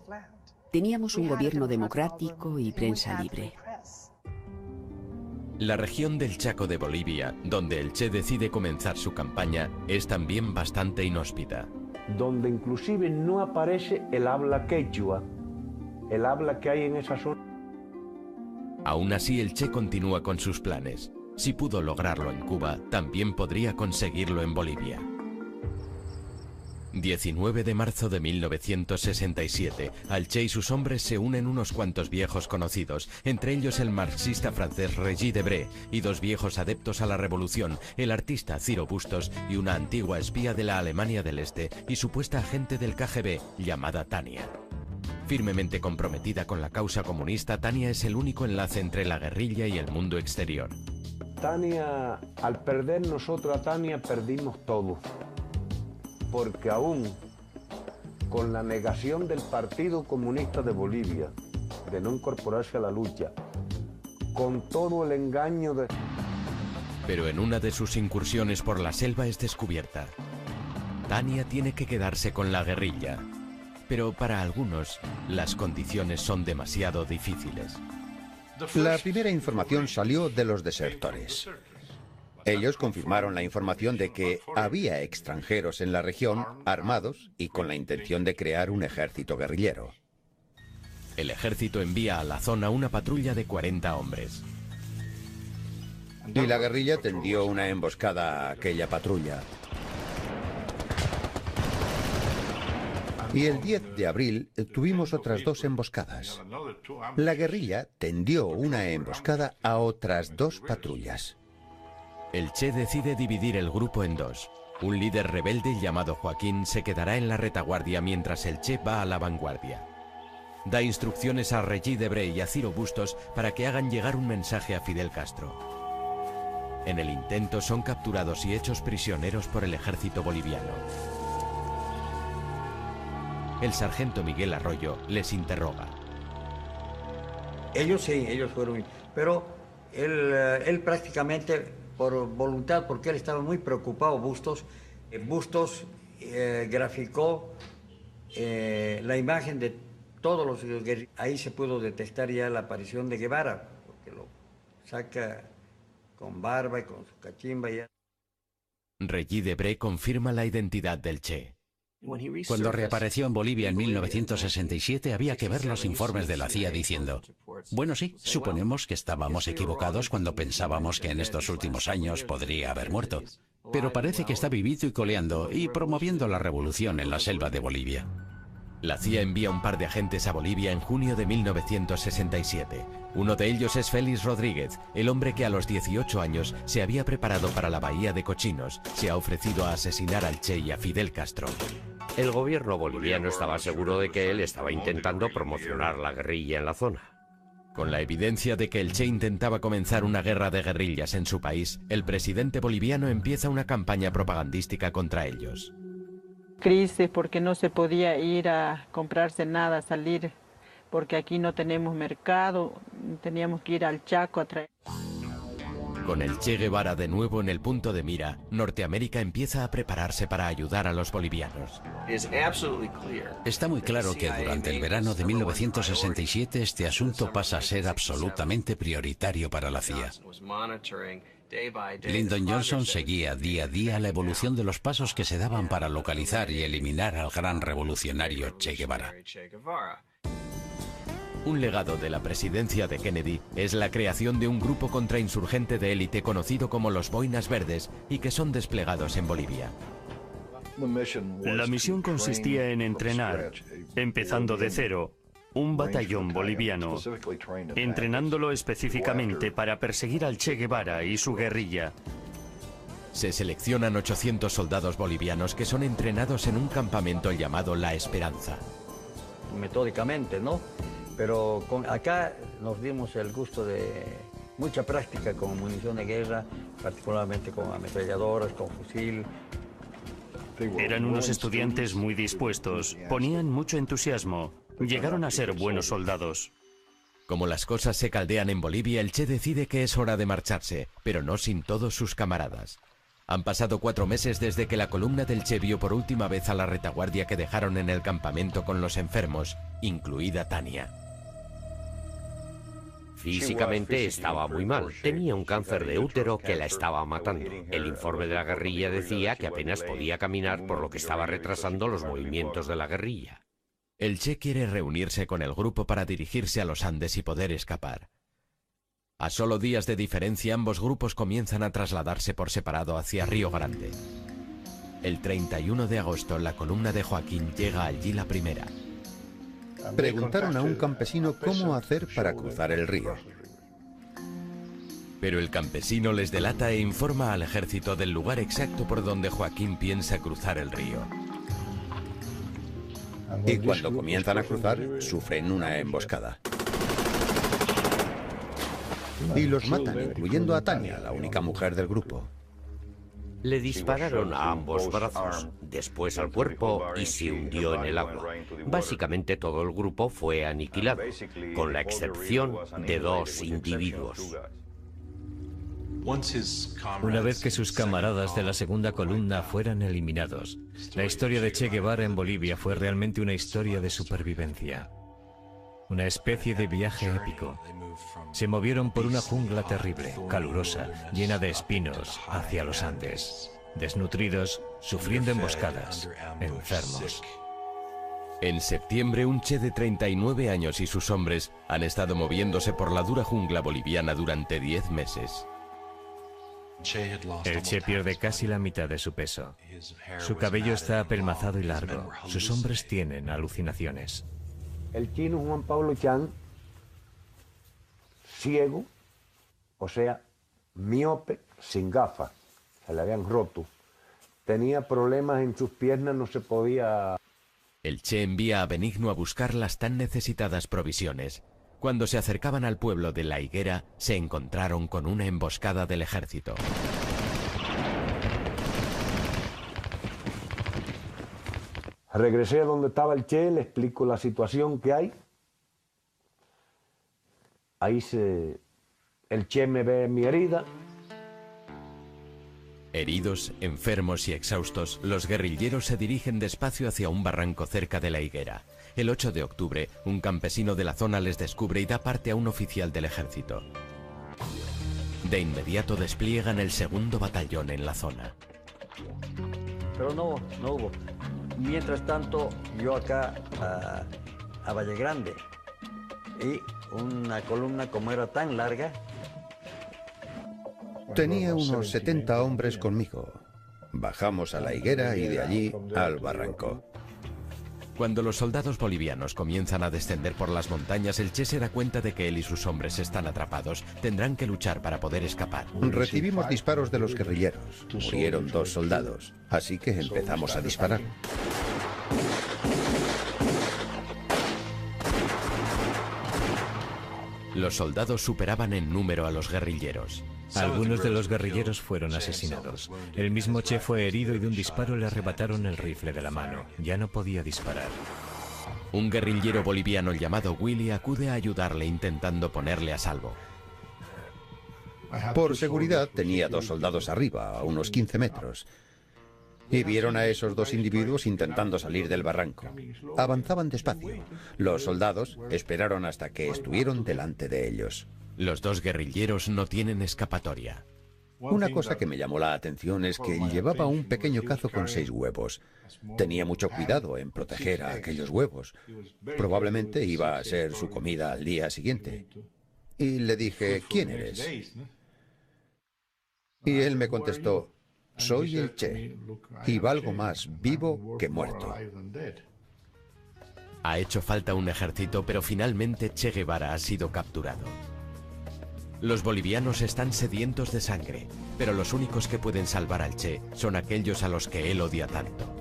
Teníamos un gobierno democrático y prensa libre. La región del Chaco de Bolivia, donde el Che decide comenzar su campaña, es también bastante inhóspita. Donde inclusive no aparece el habla quechua, el habla que hay en esa zona. Aún así, el Che continúa con sus planes. Si pudo lograrlo en Cuba, también podría conseguirlo en Bolivia. 19 de marzo de 1967, al Che y sus hombres se unen unos cuantos viejos conocidos, entre ellos el marxista francés Regis Debray y 2 viejos adeptos a la revolución, el artista Ciro Bustos y una antigua espía de la Alemania del Este y supuesta agente del KGB llamada Tania. Firmemente comprometida con la causa comunista, Tania es el único enlace entre la guerrilla y el mundo exterior. Tania, al perder nosotros a Tania, perdimos todo. Porque aún con la negación del Partido Comunista de Bolivia de no incorporarse a la lucha, con todo el engaño de... Pero en una de sus incursiones por la selva es descubierta. Tania tiene que quedarse con la guerrilla, pero para algunos las condiciones son demasiado difíciles. La primera información salió de los desertores. Ellos confirmaron la información de que había extranjeros en la región armados y con la intención de crear un ejército guerrillero. El ejército envía a la zona una patrulla de 40 hombres. Y la guerrilla tendió una emboscada a aquella patrulla. Y el 10 de abril tuvimos otras 2 emboscadas. La guerrilla tendió una emboscada a otras 2 patrullas. El Che decide dividir el grupo en 2. Un líder rebelde llamado Joaquín se quedará en la retaguardia mientras el Che va a la vanguardia. Da instrucciones a Regis Debray y a Ciro Bustos para que hagan llegar un mensaje a Fidel Castro. En el intento son capturados y hechos prisioneros por el ejército boliviano. El sargento Miguel Arroyo les interroga. Ellos sí, ellos fueron, pero él prácticamente por voluntad, porque él estaba muy preocupado, Bustos graficó la imagen de todos los guerrilleros. Ahí se pudo detectar ya la aparición de Guevara, porque lo saca con barba y con su cachimba. Ya. Regis Debray confirma la identidad del Che. Cuando reapareció en Bolivia en 1967 había que ver los informes de la CIA diciendo: bueno, sí, suponemos que estábamos equivocados cuando pensábamos que en estos últimos años podría haber muerto, pero parece que está vivito y coleando y promoviendo la revolución en la selva de Bolivia. La CIA envía un par de agentes a Bolivia en junio de 1967. Uno de ellos es Félix Rodríguez, el hombre que a los 18 años se había preparado para la Bahía de Cochinos. Se ha ofrecido a asesinar al Che y a Fidel Castro. El gobierno boliviano estaba seguro de que él estaba intentando promocionar la guerrilla en la zona. Con la evidencia de que el Che intentaba comenzar una guerra de guerrillas en su país, el presidente boliviano empieza una campaña propagandística contra ellos. Crisis porque no se podía ir a comprarse nada, salir porque aquí no tenemos mercado, teníamos que ir al Chaco a traer. Con el Che Guevara de nuevo en el punto de mira, Norteamérica empieza a prepararse para ayudar a los bolivianos. Está muy claro que durante el verano de 1967 este asunto pasa a ser absolutamente prioritario para la CIA. Lyndon Johnson seguía día a día la evolución de los pasos que se daban para localizar y eliminar al gran revolucionario Che Guevara. Un legado de la presidencia de Kennedy es la creación de un grupo contrainsurgente de élite conocido como los Boinas Verdes y que son desplegados en Bolivia. La misión consistía en entrenar, empezando de cero, un batallón boliviano, entrenándolo específicamente para perseguir al Che Guevara y su guerrilla. Se seleccionan 800 soldados bolivianos que son entrenados en un campamento llamado La Esperanza. Metódicamente, ¿no? Pero acá nos dimos el gusto de mucha práctica con munición de guerra, particularmente con ametralladoras, con fusil. Eran unos estudiantes muy dispuestos, ponían mucho entusiasmo, llegaron a ser buenos soldados. Como las cosas se caldean en Bolivia, el Che decide que es hora de marcharse, pero no sin todos sus camaradas. Han pasado 4 meses desde que la columna del Che vio por última vez a la retaguardia que dejaron en el campamento con los enfermos, incluida Tania. Físicamente estaba muy mal. Tenía un cáncer de útero que la estaba matando. El informe de la guerrilla decía que apenas podía caminar, por lo que estaba retrasando los movimientos de la guerrilla. El Che quiere reunirse con el grupo para dirigirse a los Andes y poder escapar. A solo días de diferencia, ambos grupos comienzan a trasladarse por separado hacia Río Grande. El 31 de agosto, la columna de Joaquín llega allí la primera. Preguntaron a un campesino cómo hacer para cruzar el río. Pero el campesino les delata e informa al ejército del lugar exacto por donde Joaquín piensa cruzar el río. Y cuando comienzan a cruzar, sufren una emboscada. Y los matan, incluyendo a Tania, la única mujer del grupo. Le dispararon a ambos brazos, después al cuerpo y se hundió en el agua. Básicamente todo el grupo fue aniquilado, con la excepción de 2 individuos. Una vez que sus camaradas de la segunda columna fueran eliminados, la historia de Che Guevara en Bolivia fue realmente una historia de supervivencia. Una especie de viaje épico. Se movieron por una jungla terrible, calurosa, llena de espinos, hacia los Andes. Desnutridos, sufriendo emboscadas, enfermos. En septiembre, un Che de 39 años y sus hombres han estado moviéndose por la dura jungla boliviana durante 10 meses. El Che pierde casi la mitad de su peso. Su cabello está apelmazado y largo. Sus hombres tienen alucinaciones. El chino Juan Pablo Chan, ciego, o sea, miope, sin gafas, se le habían roto. Tenía problemas en sus piernas, no se podía... El Che envía a Benigno a buscar las tan necesitadas provisiones. Cuando se acercaban al pueblo de La Higuera, se encontraron con una emboscada del ejército. Regresé a donde estaba el Che, le explico la situación que hay. Ahí el Che me ve mi herida. Heridos, enfermos y exhaustos, los guerrilleros se dirigen despacio hacia un barranco cerca de La Higuera. El 8 de octubre, un campesino de la zona les descubre y da parte a un oficial del ejército. De inmediato despliegan el 2º batallón en la zona. Pero no hubo. Mientras tanto, yo acá a Valle Grande, y una columna como era tan larga... Tenía unos 70 hombres conmigo. Bajamos a La Higuera y de allí al barranco. Cuando los soldados bolivianos comienzan a descender por las montañas, el Che se da cuenta de que él y sus hombres están atrapados. Tendrán que luchar para poder escapar. Recibimos disparos de los guerrilleros. Murieron 2 soldados, así que empezamos a disparar. Los soldados superaban en número a los guerrilleros. Algunos de los guerrilleros fueron asesinados. El mismo Che fue herido y de un disparo le arrebataron el rifle de la mano. Ya no podía disparar. Un guerrillero boliviano llamado Willy acude a ayudarle intentando ponerle a salvo. Por seguridad tenía 2 soldados arriba, a unos 15 metros. Y vieron a esos 2 individuos intentando salir del barranco. Avanzaban despacio. Los soldados esperaron hasta que estuvieron delante de ellos. Los 2 guerrilleros no tienen escapatoria. Una cosa que me llamó la atención es que llevaba un pequeño cazo con 6 huevos. Tenía mucho cuidado en proteger a aquellos huevos. Probablemente iba a ser su comida al día siguiente. Y le dije, ¿quién eres? Y él me contestó, soy el Che, y valgo más vivo que muerto. Ha hecho falta un ejército, pero finalmente Che Guevara ha sido capturado. Los bolivianos están sedientos de sangre, pero los únicos que pueden salvar al Che son aquellos a los que él odia tanto.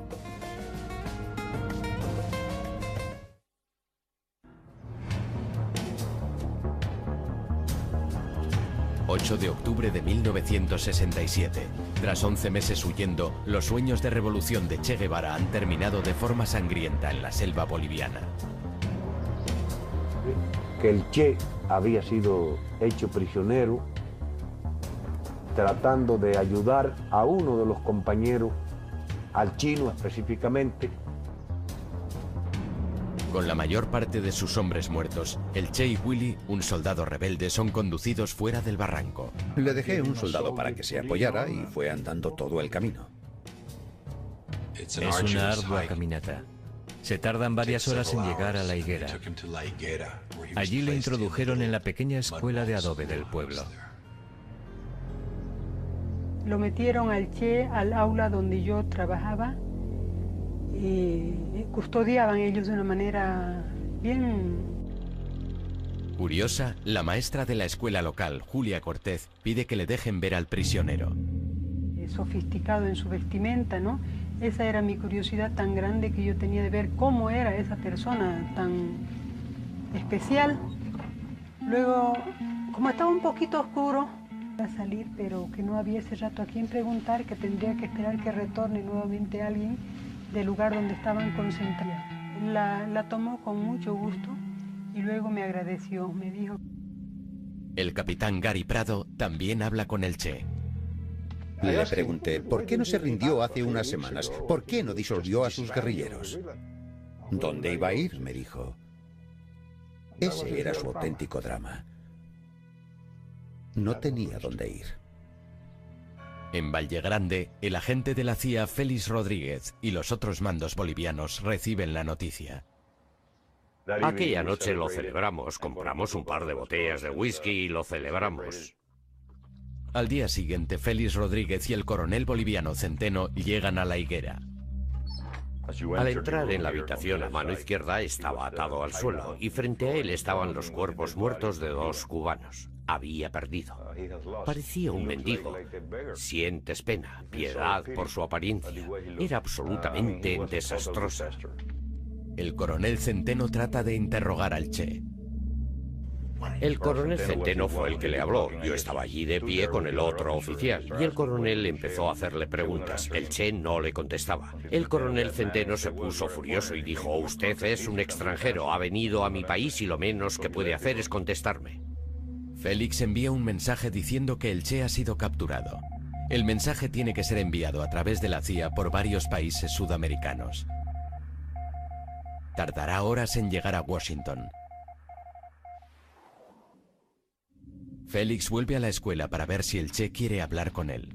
...8 de octubre de 1967... Tras 11 meses huyendo, los sueños de revolución de Che Guevara han terminado de forma sangrienta en la selva boliviana. Que el Che había sido hecho prisionero tratando de ayudar a uno de los compañeros, al chino específicamente. Con la mayor parte de sus hombres muertos, el Che y Willy, un soldado rebelde, son conducidos fuera del barranco. Le dejé un soldado para que se apoyara y fue andando todo el camino. Es una ardua caminata. Se tardan varias horas en llegar a La Higuera. Allí le introdujeron en la pequeña escuela de adobe del pueblo. Lo metieron al Che al aula donde yo trabajaba y custodiaban ellos de una manera bien... Curiosa, la maestra de la escuela local, Julia Cortez, pide que le dejen ver al prisionero. Sofisticado en su vestimenta, ¿no? Esa era mi curiosidad tan grande que yo tenía de ver cómo era esa persona tan especial. Luego, como estaba un poquito oscuro, iba a salir, pero que no había ese rato a quien preguntar, que tendría que esperar que retorne nuevamente alguien del lugar donde estaban concentrados. La tomó con mucho gusto y luego me agradeció, me dijo... El capitán Gary Prado también habla con el Che. Le pregunté, ¿por qué no se rindió hace unas semanas? ¿Por qué no disolvió a sus guerrilleros? ¿Dónde iba a ir?, me dijo. Ese era su auténtico drama. No tenía dónde ir. En Valle Grande, el agente de la CIA Félix Rodríguez y los otros mandos bolivianos reciben la noticia. Aquella noche lo celebramos, compramos un par de botellas de whisky y lo celebramos. Al día siguiente, Félix Rodríguez y el coronel boliviano Centeno llegan a La Higuera. Al entrar en la habitación a mano izquierda estaba atado al suelo y frente a él estaban los cuerpos muertos de 2 cubanos. Había perdido. Parecía un mendigo. Sientes pena, piedad por su apariencia. Era absolutamente desastrosa. El coronel Centeno trata de interrogar al Che. El coronel Centeno fue el que le habló. Yo estaba allí de pie con el otro oficial y el coronel empezó a hacerle preguntas. El Che no le contestaba. El coronel Centeno se puso furioso y dijo: usted es un extranjero, ha venido a mi país y lo menos que puede hacer es contestarme. Félix envía un mensaje diciendo que el Che ha sido capturado. El mensaje tiene que ser enviado a través de la CIA por varios países sudamericanos. Tardará horas en llegar a Washington. Félix vuelve a la escuela para ver si el Che quiere hablar con él.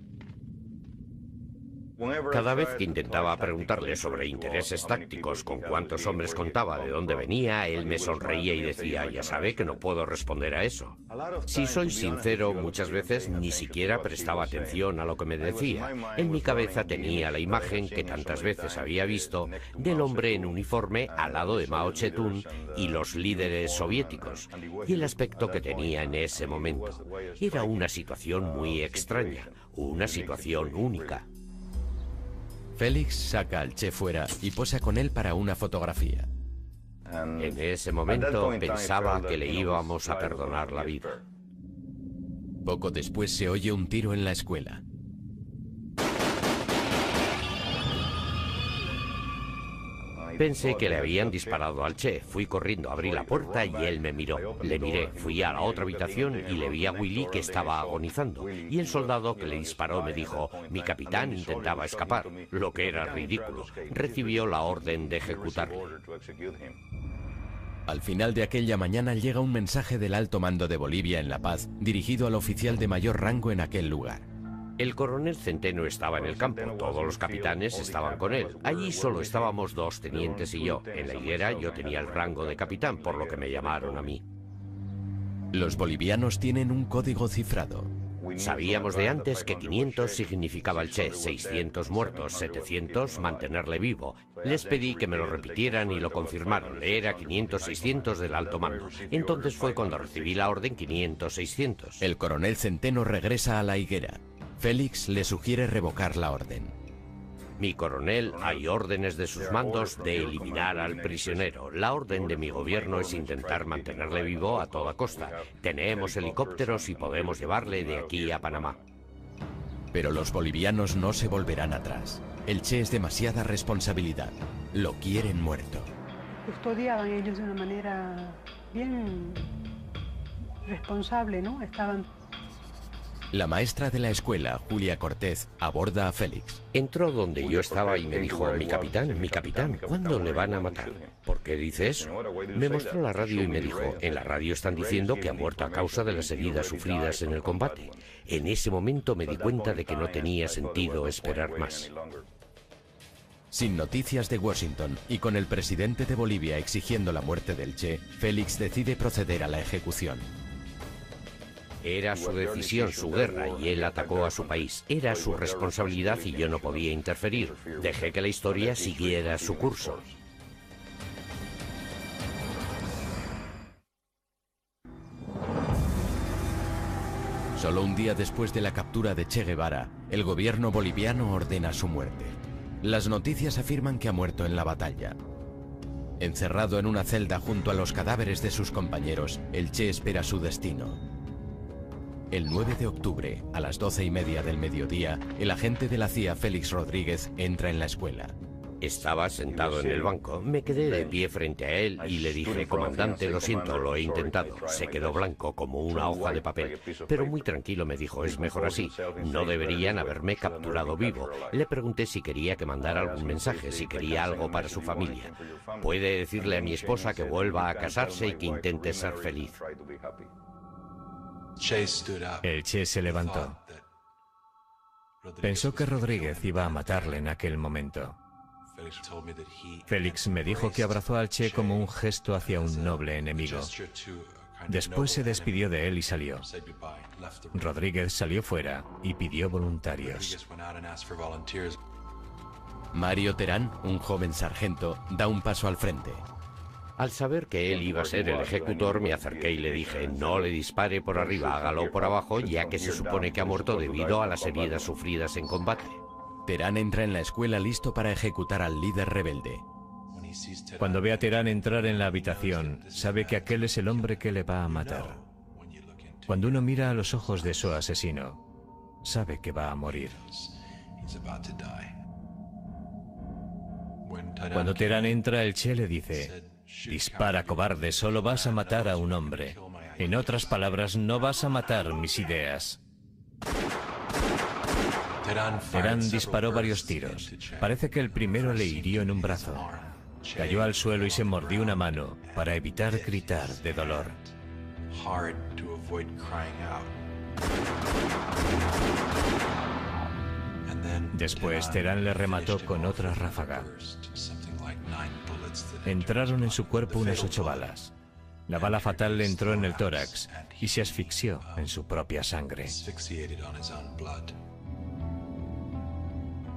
Cada vez que intentaba preguntarle sobre intereses tácticos, con cuántos hombres contaba, de dónde venía, él me sonreía y decía: ya sabe que no puedo responder a eso. Si soy sincero, muchas veces ni siquiera prestaba atención a lo que me decía. En mi cabeza tenía la imagen que tantas veces había visto del hombre en uniforme al lado de Mao Zedong y los líderes soviéticos, y el aspecto que tenía en ese momento. Era una situación muy extraña, una situación única. Félix saca al Che fuera y posa con él para una fotografía. En ese momento pensaba que le íbamos a perdonar la vida. Poco después se oye un tiro en la escuela. Pensé que le habían disparado al Che. Fui corriendo, abrí la puerta y él me miró. Le miré, fui a la otra habitación y le vi a Willy que estaba agonizando. Y el soldado que le disparó me dijo, mi capitán intentaba escapar, lo que era ridículo. Recibió la orden de ejecutarle. Al final de aquella mañana llega un mensaje del alto mando de Bolivia en La Paz, dirigido al oficial de mayor rango en aquel lugar. El coronel Centeno estaba en el campo, todos los capitanes estaban con él. Allí solo estábamos 2 tenientes y yo. En la higuera yo tenía el rango de capitán, por lo que me llamaron a mí. Los bolivianos tienen un código cifrado. Sabíamos de antes que 500 significaba el Che, 600 muertos, 700 mantenerle vivo. Les pedí que me lo repitieran y lo confirmaron. Era 500-600 del alto mando. Entonces fue cuando recibí la orden 500-600. El coronel Centeno regresa a la higuera. Félix le sugiere revocar la orden. Mi coronel, hay órdenes de sus mandos de eliminar al prisionero. La orden de mi gobierno es intentar mantenerle vivo a toda costa. Tenemos helicópteros y podemos llevarle de aquí a Panamá. Pero los bolivianos no se volverán atrás. El Che es demasiada responsabilidad. Lo quieren muerto. Custodiaban ellos de una manera bien responsable, ¿no? La maestra de la escuela, Julia Cortés, aborda a Félix. Entró donde yo estaba y me dijo, mi capitán, ¿cuándo le van a matar? ¿Por qué dice eso? Me mostró la radio y me dijo, en la radio están diciendo que ha muerto a causa de las heridas sufridas en el combate. En ese momento me di cuenta de que no tenía sentido esperar más. Sin noticias de Washington y con el presidente de Bolivia exigiendo la muerte del Che, Félix decide proceder a la ejecución. Era su decisión, su guerra, y él atacó a su país. Era su responsabilidad y yo no podía interferir. Dejé que la historia siguiera su curso. Solo un día después de la captura de Che Guevara, el gobierno boliviano ordena su muerte. Las noticias afirman que ha muerto en la batalla. Encerrado en una celda junto a los cadáveres de sus compañeros, el Che espera su destino. El 9 de octubre, a las 12:30 del mediodía, el agente de la CIA, Félix Rodríguez, entra en la escuela. Estaba sentado en el banco. Me quedé de pie frente a él y le dije, comandante, lo siento, lo he intentado. Se quedó blanco como una hoja de papel, pero muy tranquilo me dijo, es mejor así. No deberían haberme capturado vivo. Le pregunté si quería que mandara algún mensaje, si quería algo para su familia. Puede decirle a mi esposa que vuelva a casarse y que intente ser feliz. El Che se levantó. Pensó que Rodríguez iba a matarle en aquel momento. Félix me dijo que abrazó al Che como un gesto hacia un noble enemigo. Después se despidió de él y salió. Rodríguez salió fuera y pidió voluntarios. Mario Terán, un joven sargento, da un paso al frente. Al saber que él iba a ser el ejecutor, me acerqué y le dije, no le dispare por arriba, hágalo por abajo, ya que se supone que ha muerto debido a las heridas sufridas en combate. Terán entra en la escuela listo para ejecutar al líder rebelde. Cuando ve a Terán entrar en la habitación, sabe que aquel es el hombre que le va a matar. Cuando uno mira a los ojos de su asesino, sabe que va a morir. Cuando Terán entra, el Che le dice, dispara, cobarde, solo vas a matar a un hombre. En otras palabras, no vas a matar mis ideas. Terán disparó varios tiros. Parece que el primero le hirió en un brazo. Cayó al suelo y se mordió una mano para evitar gritar de dolor. Después, Terán le remató con otra ráfaga. Entraron en su cuerpo unas 8 balas. La bala fatal le entró en el tórax y se asfixió en su propia sangre.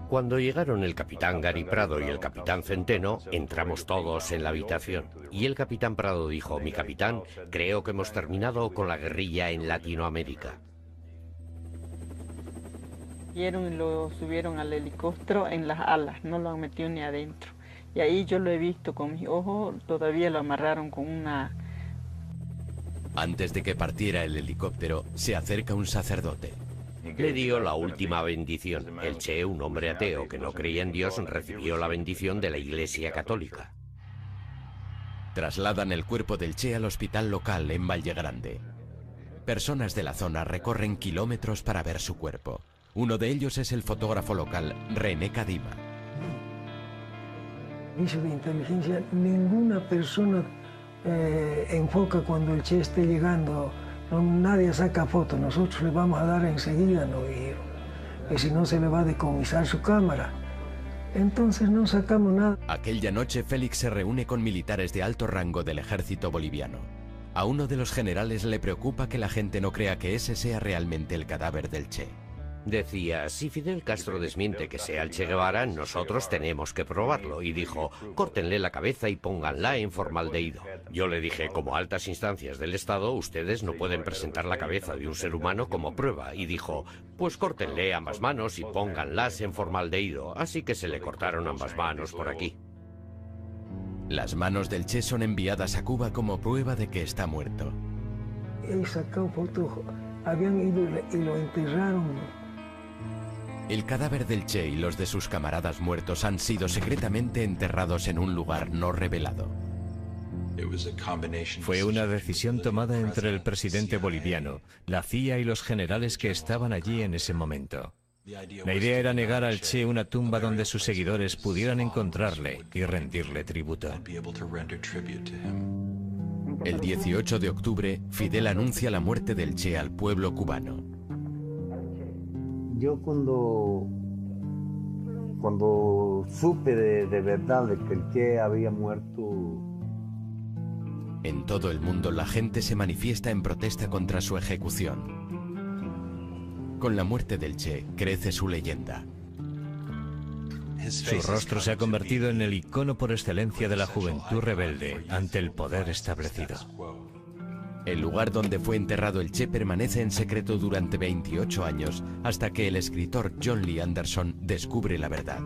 Cuando llegaron el capitán Gary Prado y el capitán Centeno, entramos todos en la habitación. Y el capitán Prado dijo, mi capitán, creo que hemos terminado con la guerrilla en Latinoamérica. Y lo subieron al helicóptero en las alas, no lo han metido ni adentro. Y ahí yo lo he visto con mis ojos, todavía lo amarraron con una... Antes de que partiera el helicóptero, se acerca un sacerdote. Le dio la última bendición. El Che, un hombre ateo que no creía en Dios, recibió la bendición de la Iglesia Católica. Trasladan el cuerpo del Che al hospital local en Valle Grande. Personas de la zona recorren kilómetros para ver su cuerpo. Uno de ellos es el fotógrafo local, René Cadima. Dice de inteligencia, ninguna persona enfoca cuando el Che esté llegando, nadie saca foto, nosotros le vamos a dar enseguida, no dijeron, que si no se le va a decomisar su cámara. Entonces no sacamos nada. Aquella noche Félix se reúne con militares de alto rango del ejército boliviano. A uno de los generales le preocupa que la gente no crea que ese sea realmente el cadáver del Che. Decía, si Fidel Castro desmiente que sea el Che Guevara, nosotros tenemos que probarlo. Y dijo, córtenle la cabeza y pónganla en formaldehído. Yo le dije, como altas instancias del Estado, ustedes no pueden presentar la cabeza de un ser humano como prueba. Y dijo, pues córtenle ambas manos y pónganlas en formaldehído. Así que se le cortaron ambas manos por aquí. Las manos del Che son enviadas a Cuba como prueba de que está muerto. He sacado fotos, habían ido y lo enterraron. El cadáver del Che y los de sus camaradas muertos han sido secretamente enterrados en un lugar no revelado. Fue una decisión tomada entre el presidente boliviano, la CIA y los generales que estaban allí en ese momento. La idea era negar al Che una tumba donde sus seguidores pudieran encontrarle y rendirle tributo. El 18 de octubre, Fidel anuncia la muerte del Che al pueblo cubano. Yo cuando supe de verdad de que el Che había muerto... En todo el mundo la gente se manifiesta en protesta contra su ejecución. Con la muerte del Che crece su leyenda. Su rostro se ha convertido en el icono por excelencia de la juventud rebelde ante el poder establecido. El lugar donde fue enterrado el Che permanece en secreto durante 28 años, hasta que el escritor John Lee Anderson descubre la verdad.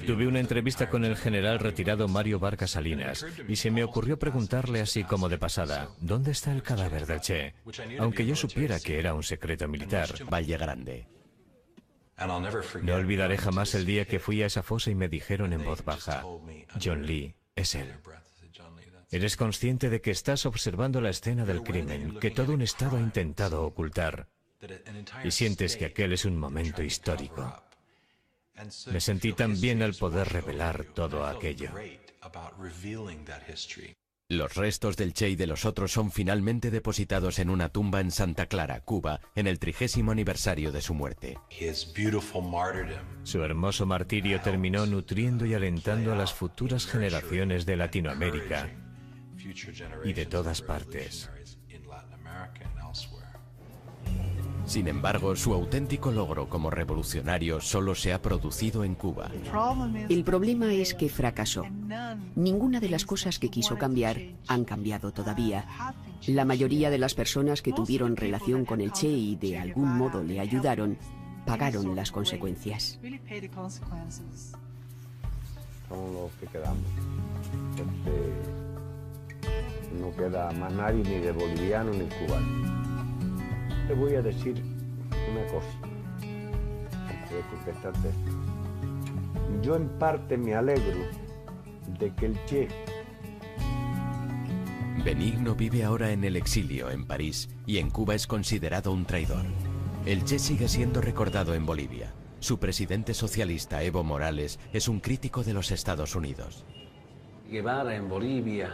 Tuve una entrevista con el general retirado Mario Vargas Salinas y se me ocurrió preguntarle así como de pasada, ¿dónde está el cadáver del Che? Aunque yo supiera que era un secreto militar. Valle Grande. No olvidaré jamás el día que fui a esa fosa y me dijeron en voz baja, John Lee, es él. Eres consciente de que estás observando la escena del crimen, que todo un Estado ha intentado ocultar, y sientes que aquel es un momento histórico. Me sentí tan bien al poder revelar todo aquello. Los restos del Che y de los otros son finalmente depositados en una tumba en Santa Clara, Cuba, en el 30º aniversario de su muerte. Su hermoso martirio terminó nutriendo y alentando a las futuras generaciones de Latinoamérica y de todas partes. Sin embargo, su auténtico logro como revolucionario solo se ha producido en Cuba. El problema es que fracasó. Ninguna de las cosas que quiso cambiar han cambiado todavía. La mayoría de las personas que tuvieron relación con el Che y de algún modo le ayudaron, pagaron las consecuencias. Somos los que quedamos. No queda más nadie, ni de boliviano ni cubano. Te voy a decir una cosa, antes de contestarte. Yo en parte me alegro de que el Che... Benigno vive ahora en el exilio en París y en Cuba es considerado un traidor. El Che sigue siendo recordado en Bolivia. Su presidente socialista, Evo Morales, es un crítico de los Estados Unidos. Guevara en Bolivia,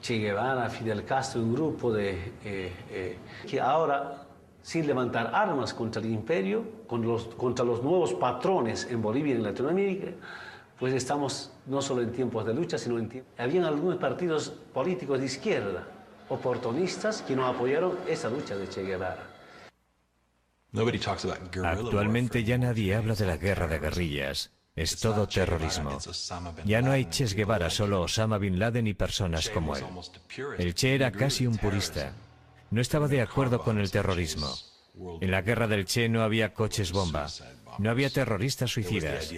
Che Guevara, Fidel Castro, un grupo que ahora, sin levantar armas contra el imperio, contra los nuevos patrones en Bolivia y en Latinoamérica, pues estamos no solo en tiempos de lucha, sino en tiempos... Habían algunos partidos políticos de izquierda, oportunistas, que no apoyaron esa lucha de Che Guevara. Actualmente ya nadie habla de la guerra de guerrillas. Es todo terrorismo. Ya no hay Che Guevara, solo Osama Bin Laden y personas como él. El Che era casi un purista. No estaba de acuerdo con el terrorismo. En la guerra del Che no había coches bomba. No había terroristas suicidas.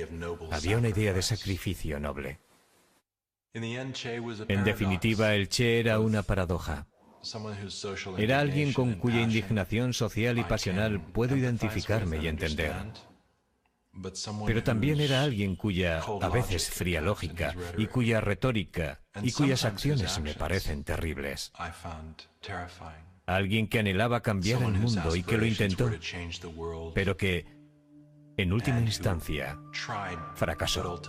Había una idea de sacrificio noble. En definitiva, el Che era una paradoja. Era alguien con cuya indignación social y pasional puedo identificarme y entender. Pero también era alguien cuya, a veces, fría lógica, y cuya retórica, y cuyas acciones me parecen terribles. Alguien que anhelaba cambiar el mundo y que lo intentó, pero que, en última instancia, fracasó.